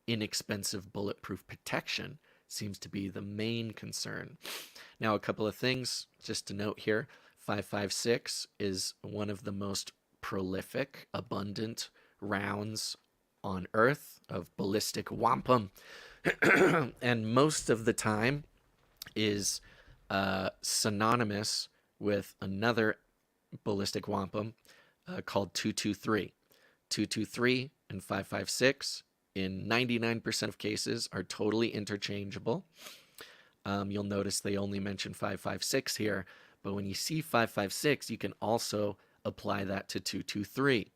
inexpensive bulletproof protection seems to be the main concern. Now, a couple of things just to note here. 5.56 is one of the most prolific, abundant rounds on Earth of ballistic wampum. And most of the time is synonymous with another ballistic wampum called 223. 223 and 5.56 in 99% of cases are totally interchangeable. You'll notice they only mention 5.56 here, but when you see 5.56, you can also apply that to 223.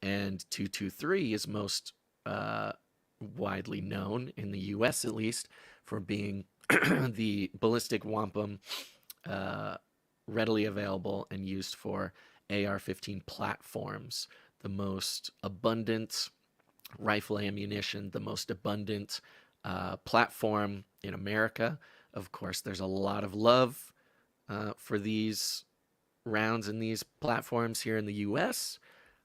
And 223 is most widely known, in the US at least, for being the ballistic wampum readily available and used for AR-15 platforms, the most abundant rifle ammunition, the most abundant platform in America. Of course, there's a lot of love for these rounds and these platforms here in the US.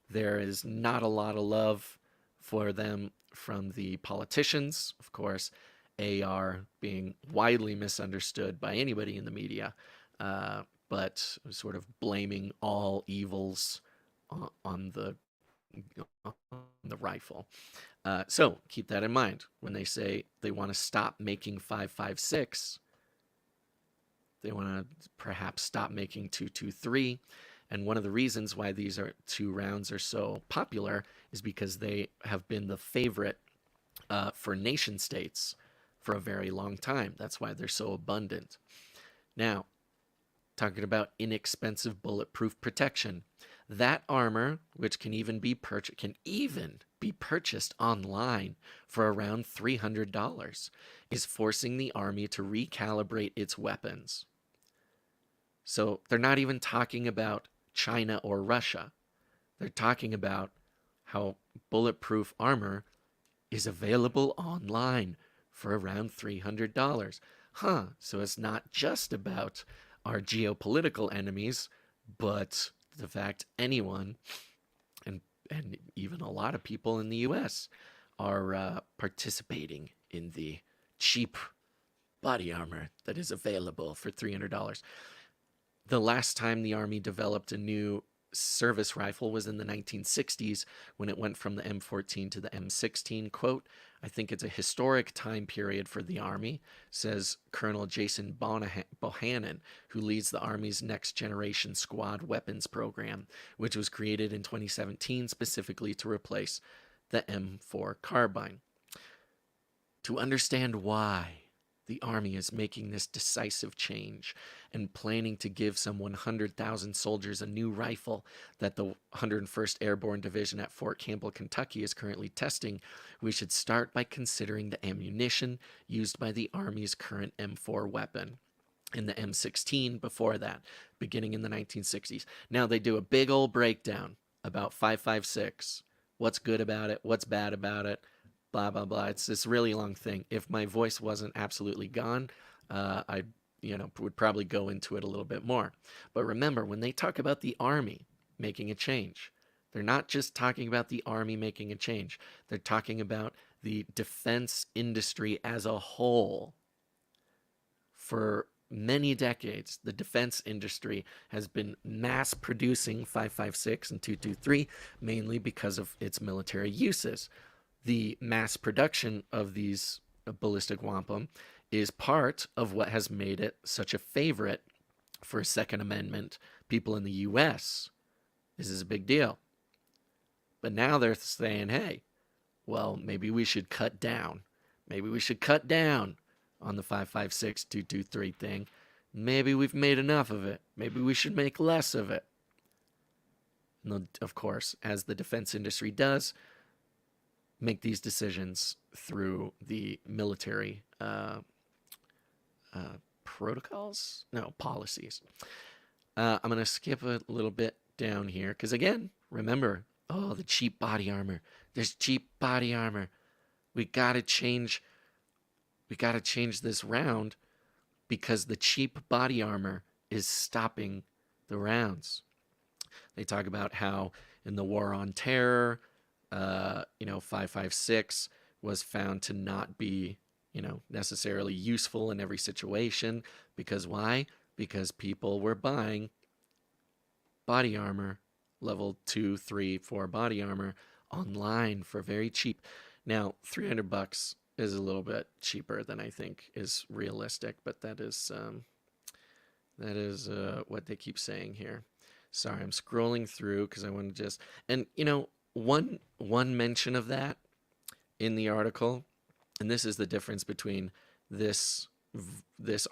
There is not a lot of love for them from the politicians. Of course, AR being widely misunderstood by anybody in the media, but sort of blaming all evils on the rifle. So keep that in mind when they say they want to stop making 5.56. They want to perhaps stop making 223. And one of the reasons why these two rounds are so popular is because they have been the favorite for nation states for a very long time. That's why they're so abundant. Now, talking about inexpensive bulletproof protection. That armor, which can even be purchased online for around $300, is forcing the Army to recalibrate its weapons. So they're not even talking about China or Russia. They're talking about how bulletproof armor is available online for around $300. Huh, so it's not just about our geopolitical enemies, but the fact anyone, and, and even a lot of people in the US, are participating in the cheap body armor that is available for $300. The last time the Army developed a new service rifle was in the 1960s when it went from the M14 to the M16. Quote, I think it's a historic time period for the Army, says Colonel Jason Bohannon, who leads the Army's Next Generation Squad Weapons Program, which was created in 2017 specifically to replace the M4 carbine. To understand why the Army is making this decisive change and planning to give some 100,000 soldiers a new rifle that the 101st Airborne Division at Fort Campbell, Kentucky is currently testing, we should start by considering the ammunition used by the Army's current M4 weapon and the M16 before that, beginning in the 1960s. Now they do a big old breakdown about 5.56. What's good about it? What's bad about it? Blah blah blah. It's this really long thing. If my voice wasn't absolutely gone, I would probably go into it a little bit more. But remember, when they talk about the Army making a change, they're not just talking about the Army making a change. They're talking about the defense industry as a whole. For many decades, the defense industry has been mass producing 5.56 and 2.23 mainly because of its military uses. The mass production of these ballistic wampum is part of what has made it such a favorite for Second Amendment people in the U.S. This is a big deal. But now they're saying, hey, well, maybe we should cut down. Maybe we should cut down on the 5.56, 2.23 thing. Maybe we've made enough of it. Maybe we should make less of it. And of course, as the defense industry does, make these decisions through the military protocols? No, policies. I'm going to skip a little bit down here because, again, remember, the cheap body armor. There's cheap body armor. We got to change this round because the cheap body armor is stopping the rounds. They talk about how in the war on terror, 5.56 was found to not be, necessarily useful in every situation. Because why? Because people were buying body armor, level 2, 3, 4 body armor online for very cheap. Now, $300 is a little bit cheaper than I think is realistic, but that is what they keep saying here. Sorry, I'm scrolling through because I want to just, and one mention of that in the article, and this is the difference between this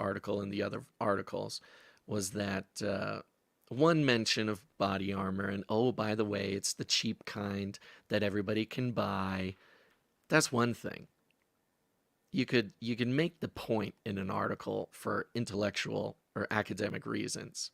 article and the other articles, was that one mention of body armor, and by the way, it's the cheap kind that everybody can buy. That's one thing. You could make the point in an article for intellectual or academic reasons,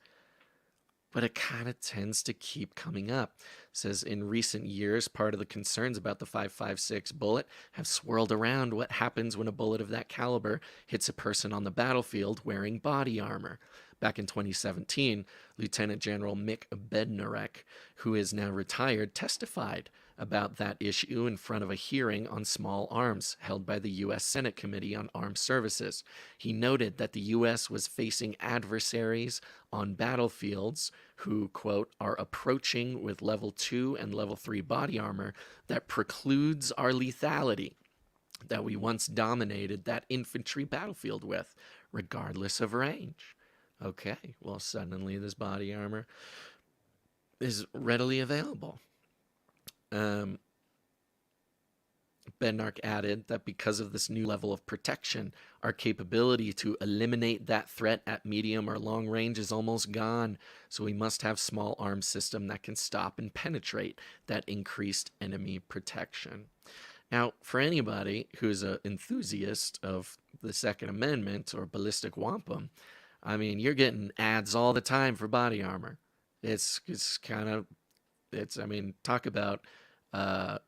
but it kind of tends to keep coming up. It says in recent years, part of the concerns about the 5.56 bullet have swirled around what happens when a bullet of that caliber hits a person on the battlefield wearing body armor. Back in 2017, Lieutenant General Mick Bednarek, who is now retired, testified about that issue in front of a hearing on small arms held by the U.S. Senate Committee on Armed Services. He noted that the U.S. was facing adversaries on battlefields who, quote, are approaching with level 2 and level 3 body armor that precludes our lethality that we once dominated that infantry battlefield with, regardless of range. Okay, well, suddenly this body armor is readily available. Bednark added that because of this new level of protection, our capability to eliminate that threat at medium or long range is almost gone. So we must have small arms system that can stop and penetrate that increased enemy protection. Now, for anybody who's an enthusiast of the Second Amendment or ballistic wampum, I mean, you're getting ads all the time for body armor. It's kind of I mean, talk about uh,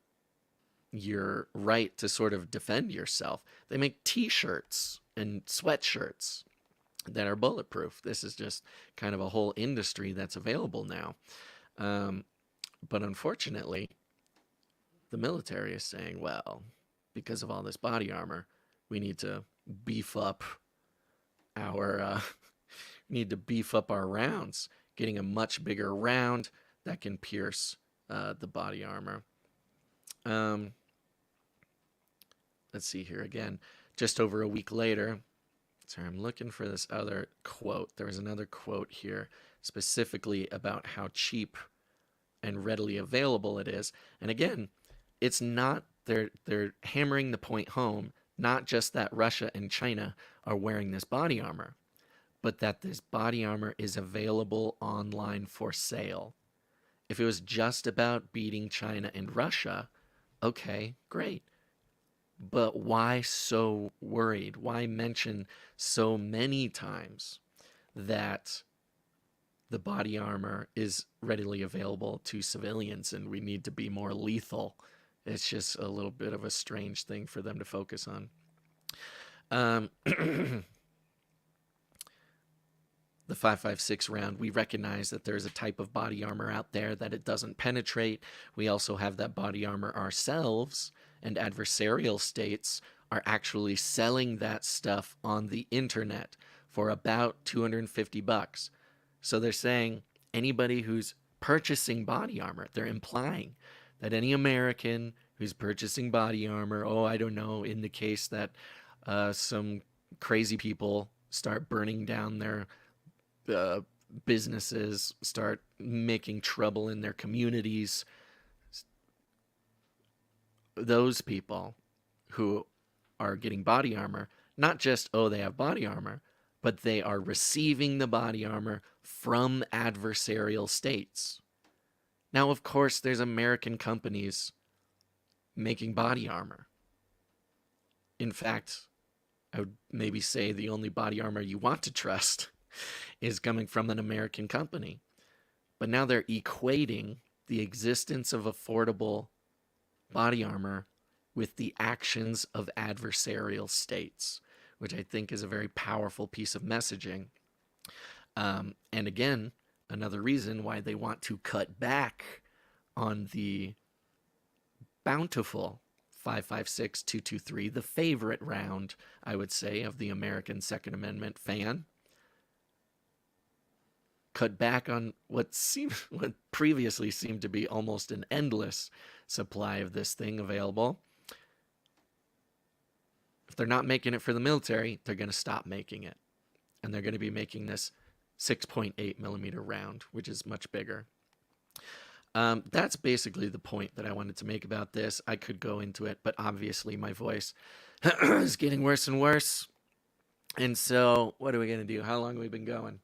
your right to sort of defend yourself. They make T-shirts and sweatshirts that are bulletproof. This is just kind of a whole industry that's available now. Um, but unfortunately, the military is saying, well, because of all this body armor, we need to beef up our need to beef up our rounds, getting a much bigger round that can pierce the body armor. Um, let's see here again. Just over a week later, sorry, I'm looking for this other quote. There was another quote here specifically about how cheap and readily available it is. And again, it's not they're hammering the point home, not just that Russia and China are wearing this body armor, but that this body armor is available online for sale. If it was just about beating China and Russia, okay, great. But why so worried? Why mention so many times that the body armor is readily available to civilians and we need to be more lethal? It's just a little bit of a strange thing for them to focus on. The 5.56 round, we recognize that there's a type of body armor out there that it doesn't penetrate. We also have that body armor ourselves, and adversarial states are actually selling that stuff on the internet for about $250. So they're saying anybody who's purchasing body armor, they're implying that any American who's purchasing body armor, I don't know, in the case that some crazy people start burning down their businesses, start making trouble in their communities, those people who are getting body armor, not just, they have body armor, but they are receiving the body armor from adversarial states. Now, of course, there's American companies making body armor. In fact, I would maybe say the only body armor you want to trust is coming from an American company. But now they're equating the existence of affordable body armor with the actions of adversarial states, which I think is a very powerful piece of messaging. And again, another reason why they want to cut back on the bountiful 5.56 223, the favorite round, I would say, of the American Second Amendment fan. Cut back on what previously seemed to be almost an endless supply of this thing available. If they're not making it for the military, they're going to stop making it. And they're going to be making this 6.8 millimeter round, which is much bigger. That's basically the point that I wanted to make about this. I could go into it, but obviously my voice is getting worse and worse. And so what are we going to do? How long have we been going?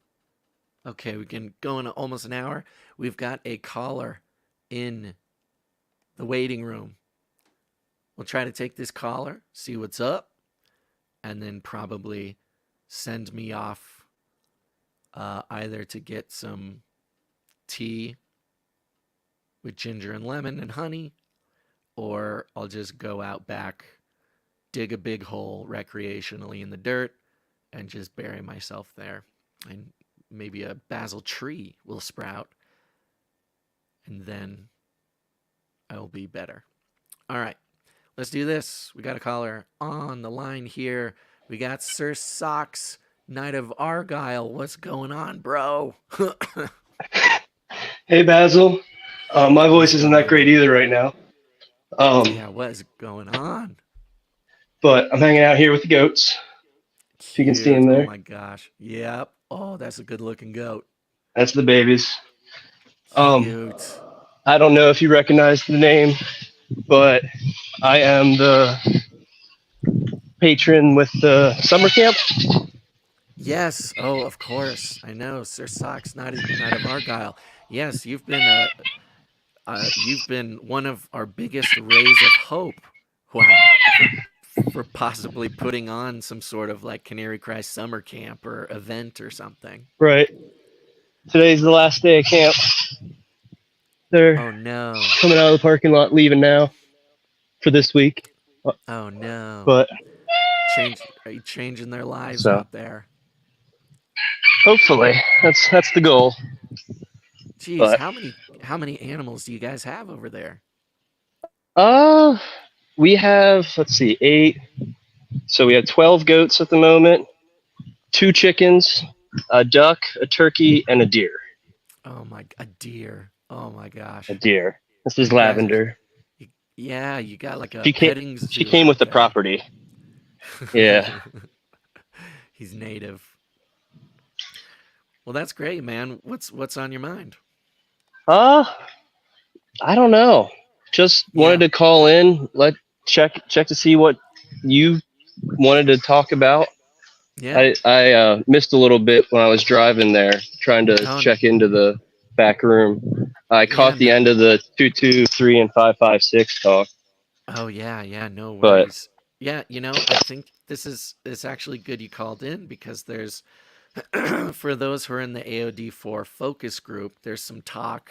Okay, we can go in almost an hour. We've got a caller in the waiting room. We'll try to take this caller, see what's up, and then probably send me off either to get some tea with ginger and lemon and honey, or I'll just go out back, dig a big hole recreationally in the dirt, and just bury myself there. And maybe a basil tree will sprout, and then I'll be better. All right, let's do this. We got a caller on the line here. We got Sir Socks, Knight of Argyle. What's going on, bro? Hey, Basil. My voice isn't that great either right now. Yeah, what is going on? But I'm hanging out here with the goats. If you can see them there. Oh my gosh. Yep. Oh, that's a good looking goat. That's the babies. Cute. I don't know if you recognize the name, but I am the patron with the summer camp. Yes. Oh, of course. I know. Sir Socks, Knight of Argyle. Yes, you've been one of our biggest rays of hope. Wow. For possibly putting on some sort of like Canary Cry summer camp or event or something. Right. Today's the last day of camp. They're Oh no. coming out of the parking lot, leaving now for this week. Uh, Oh no. But Are you changing their lives so out there? hopefully that's the goal. Geez, But how many animals do you guys have over there? uh, we have, let's see, 8. So we have 12 goats at the moment, 2 chickens, a duck, a turkey, and a deer. A deer. Oh my A gosh. deer. This is You guys are Lavender. yeah, you got like a She came. petting She zoo came with out the there. property. Yeah. He's native. Well, that's great, man. What's on your mind? Uh, I don't know. Just wanted Yeah. to call in, check to see what you wanted to talk about. Yeah. I missed a little bit when I was driving there, trying to Oh, check into the back room. I yeah, caught the no. end of the 223 and 556 talk, Oh, yeah, yeah, no but worries. Yeah, I think it's actually good you called in because there's for those who are in the AOD4 focus group, there's some talk.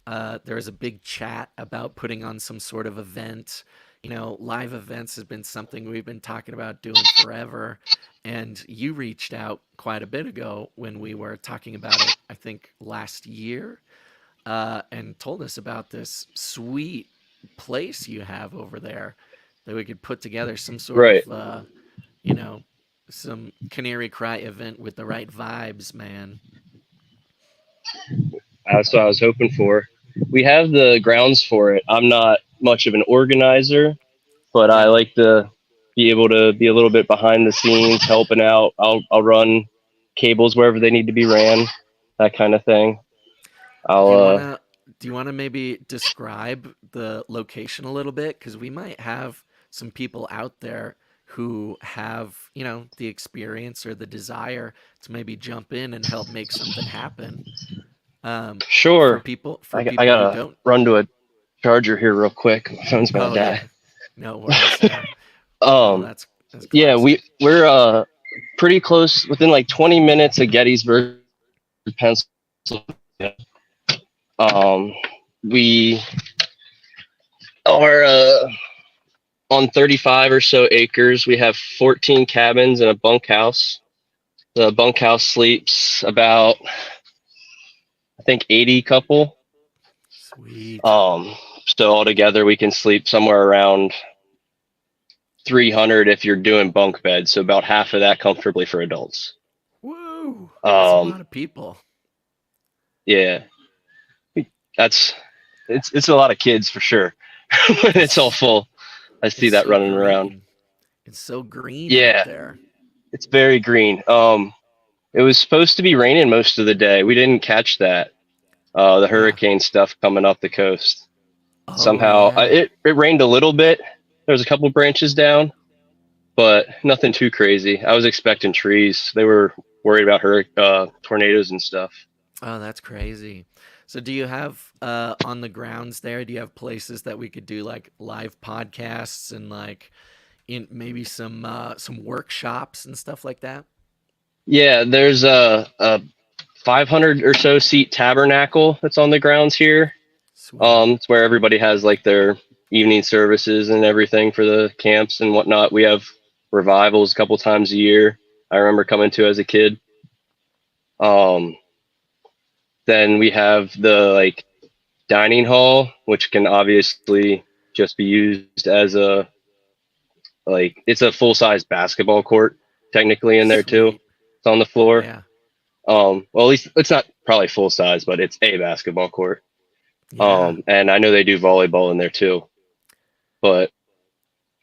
There's a big chat about putting on some sort of event. Live events has been something we've been talking about doing forever. And you reached out quite a bit ago when we were talking about it, I think last year, and told us about this sweet place you have over there that we could put together some sort right. of you know, some Canary Cry event with the right vibes, man. That's what I was hoping for. We have the grounds for it. I'm not much of an organizer, but I Yeah. like to be able to be a little bit behind the scenes, helping out. I'll run cables wherever they need to be ran, that kind of thing. Do I'll you wanna do you wanna maybe describe the location a little bit? Because we might have some people out there who have, the experience or the desire to maybe jump in and help make something happen. For sure. people for I people who gotta don't. run to a charger here real quick. My phone's gonna Oh die. yeah, no worries. Yeah. Oh, um, that's yeah, classic. we're pretty close, within like 20 minutes of Gettysburg, Pennsylvania. Um, we are on 35 or so acres. We have 14 cabins and a bunkhouse. The bunkhouse sleeps about, I think, 80 couple. Sweet. Um, so altogether we can sleep somewhere around 300 if you're doing bunk beds. So about half of that comfortably for adults. Woo! That's a Um, lot of people. yeah, that's it's a lot of kids for sure. When it's all It's full, I see it's that so running around. green. It's so green out Yeah, there. it's very green. It was supposed to be raining most of the day. We didn't catch that. The Yeah. hurricane stuff coming up the coast. Oh Somehow, yeah. it rained a little bit. There was a couple branches down, but nothing too crazy. I was expecting trees. They were worried about tornadoes and stuff. Oh, that's crazy. So do you have on the grounds there, do you have places that we could do like live podcasts and like in maybe some workshops and stuff like that? Yeah, there's a 500 or so seat tabernacle that's on the grounds here. Sweet. It's where everybody has like their evening services and everything for the camps and whatnot. We have revivals a couple times a year. I remember coming to as a kid. Um, then we have the like dining hall, which can obviously just be used as a, like, it's a full size basketball court technically in there too. Sweet. It's on the floor. Yeah. Well, at least it's not probably full size, but it's a basketball court. Yeah. And I know they do volleyball in there too. But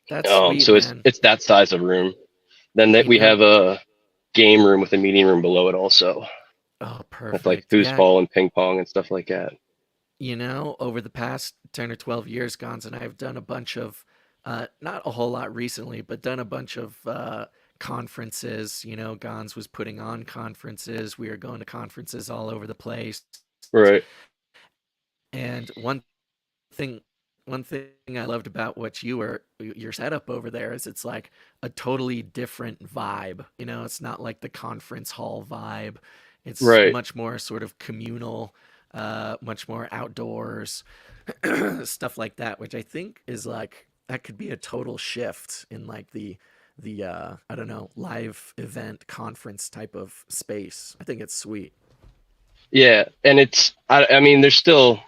That's sweet, so it's man. it's that size of room. Then that You we know, have a game room with a meeting room below it also. oh, That's like perfect. Yeah. foosball and ping pong and stuff like that. Over the past 10 or 12 years, Gons and I have done a bunch of, not a whole lot recently, but done a bunch of conferences. Gons was putting on conferences. We were going to conferences all over the place. Right. And thing, one thing I loved about your setup over there is it's like a totally different vibe. It's not like the conference hall vibe. It's Right. much more sort of communal. much more outdoors, stuff like that, which I think is like that could be a total shift in like the I don't know, live event conference type of space. I think it's sweet. Yeah, and I mean, there's still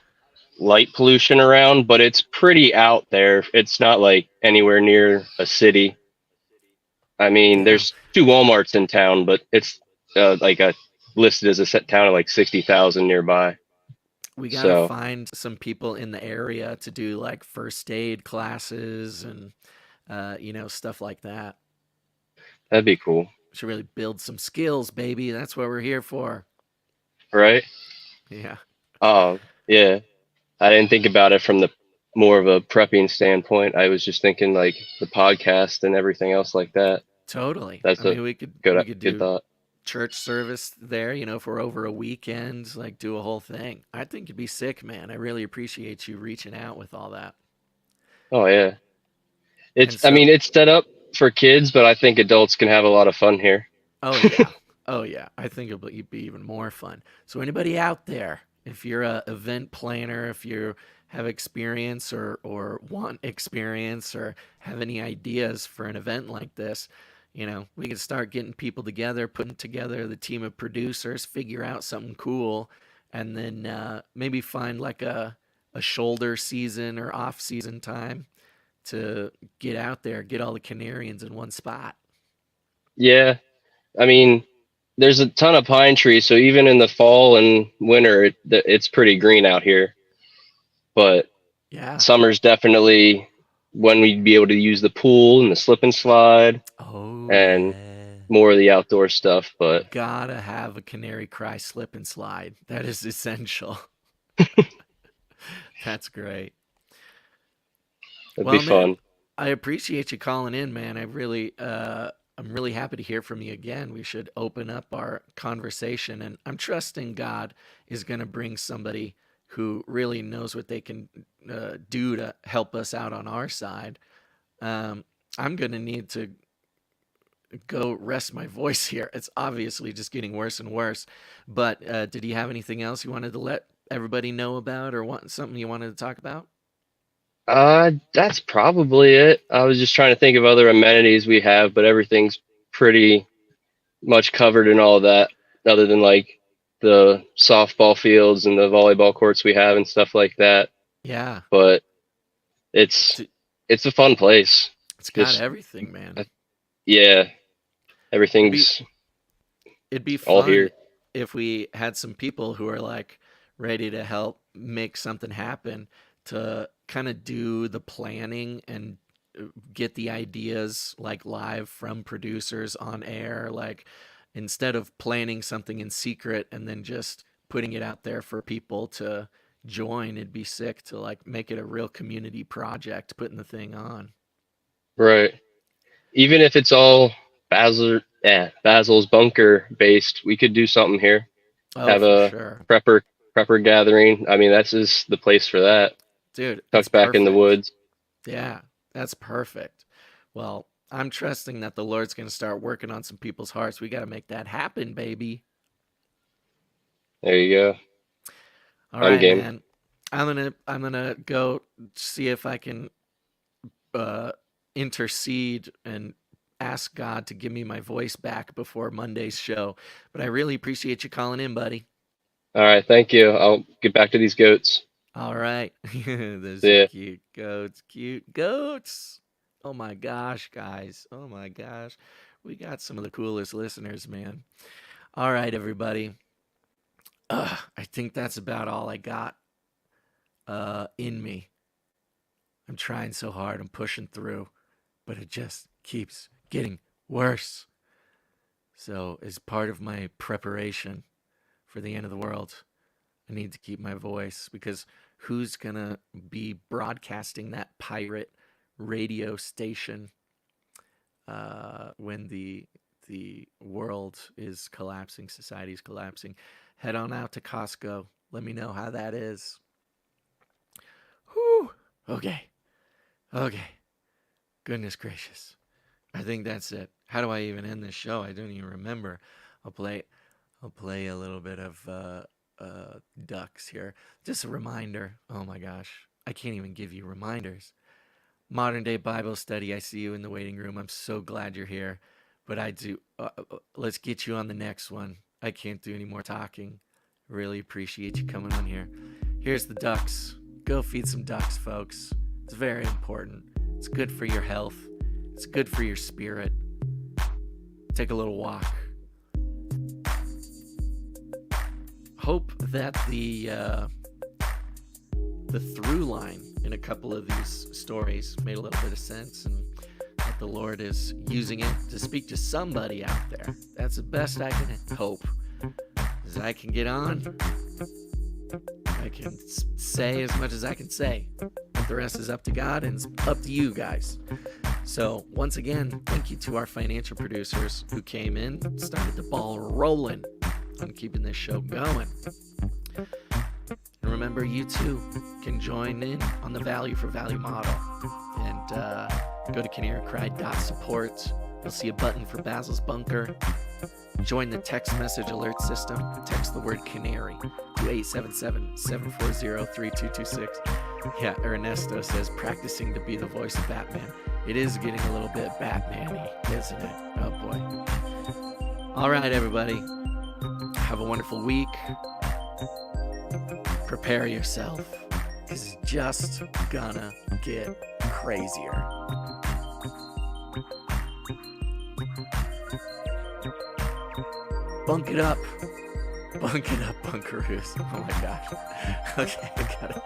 light pollution around, but it's pretty out there. It's not like anywhere near a city. I mean, Yeah, there's two Walmarts in town, but it's like a listed as a set town of like 60,000 nearby. we got to So find some people in the area to do like first aid classes and stuff like that. that'd be cool, Should really build some skills, baby. That's what we're here for. right? Yeah, Yeah. I didn't think about it from the more of a prepping standpoint. I was just thinking like the podcast and everything else like that. totally. I That's a mean, we could good do thought. church service there, for over a weekend, like do a whole thing. I think it'd be sick, man. I really appreciate you reaching out with all that. Oh yeah. And I so, mean, it's set up for kids, but I think adults can have a lot of fun here. oh yeah, oh yeah, I think it'll be even more fun. So anybody out there, if you're a event planner, if you have experience or want experience or have any ideas for an event like this, we can start getting people together, putting together the team of producers, figure out something cool, and then maybe find like a shoulder season or off season time to get out there, get all the Canarians in one spot. Yeah. I mean, there's a ton of pine trees, so even in the fall and winter, it's pretty green out here. But Yeah. summer's definitely when we'd be able to use the pool and the slip and slide Oh and yeah. more of the outdoor stuff. But Gotta have a Canary Cry slip and slide. That is essential. That's great. it'd be Well, man, fun. I appreciate you calling in, man. I'm really happy to hear from you again. We should open up our conversation, and I'm trusting God is going to bring somebody who really knows what they can do to help us out on our side. Um, I'm going to need to go rest my voice here. It's obviously just getting worse and worse. But did you have anything else you wanted to let everybody know about, or want something you wanted to talk about? That's probably it. I was just trying to think of other amenities we have, but everything's pretty much covered in all of that, other than like the softball fields and the volleyball courts we have and stuff like that. Yeah, But it's d- it's a fun place. it's got Just everything, man. yeah, It'd be everything's it'd be all fun here. if we had some people who are like ready to help make something happen to kind of do the planning and get the ideas like live from producers on air, like instead of planning something in secret and then just putting it out there for people to join. It'd be sick to like make it a real community project, putting the thing on. Right. Even if it's all Basil's bunker based, we could do something here. Oh, Have for a sure. prepper prepper gathering. I mean, that's just the place for that. Dude, it's Tucked back in the perfect. woods. Yeah, that's perfect. Well, I'm trusting that the Lord's going to start working on some people's hearts. We got to make that happen, baby. There you go. All I'm right, game. man. I'm gonna go see if I can uh, intercede and ask God to give me my voice back before Monday's show. But I really appreciate you calling in, buddy. All right, thank you. I'll get back to these goats. All right. Those are See ya. cute goats. Cute goats. Oh my gosh, guys. Oh my gosh. We got some of the coolest listeners, man. All right, everybody. I think that's about all I got in me. I'm trying so hard. I'm pushing through, but it just keeps getting worse. So, as part of my preparation for the end of the world, I need to keep my voice because who's going to be broadcasting that pirate radio station when the world is collapsing, society's collapsing? Head on out to Costco. Let me know how that is. Whew. Okay. Okay. Goodness gracious. I think that's it. How do I even end this show? I don't even remember. I'll play I'll play a little bit of ducks here. Just a reminder. Oh my gosh, I can't even give you reminders. Modern Day Bible Study. I see you in the waiting room. I'm so glad you're here. But I do. Let's get you on the next one. I can't do any more talking. Really appreciate you coming on here. Here's the ducks. Go feed some ducks, folks. It's very important. It's good for your health. It's good for your spirit. Take a little walk. Hope that the through line in a couple of these stories made a little bit of sense, and that the Lord is using it to speak to somebody out there. That's the best I can hope. As I can get on, I can say as much as I can say. The rest is up to God, and it's up to you guys. So once again, thank you to our financial producers who came in, started the ball rolling on keeping this show going. And remember, you too can join in on the value for value model. And go to canarycry.support. You'll see a button for Basil's Bunker. Join the text message alert system. Text the word canary to 877-740-3226. Yeah, Ernesto says, practicing to be the voice of Batman. It is getting a little bit Batman-y, isn't it? Oh boy. All right, everybody. Have a wonderful week. Prepare yourself, because it's just gonna get crazier. Bunk it up. Bunk it up, bunkaroos. Oh my gosh. Okay, I got it.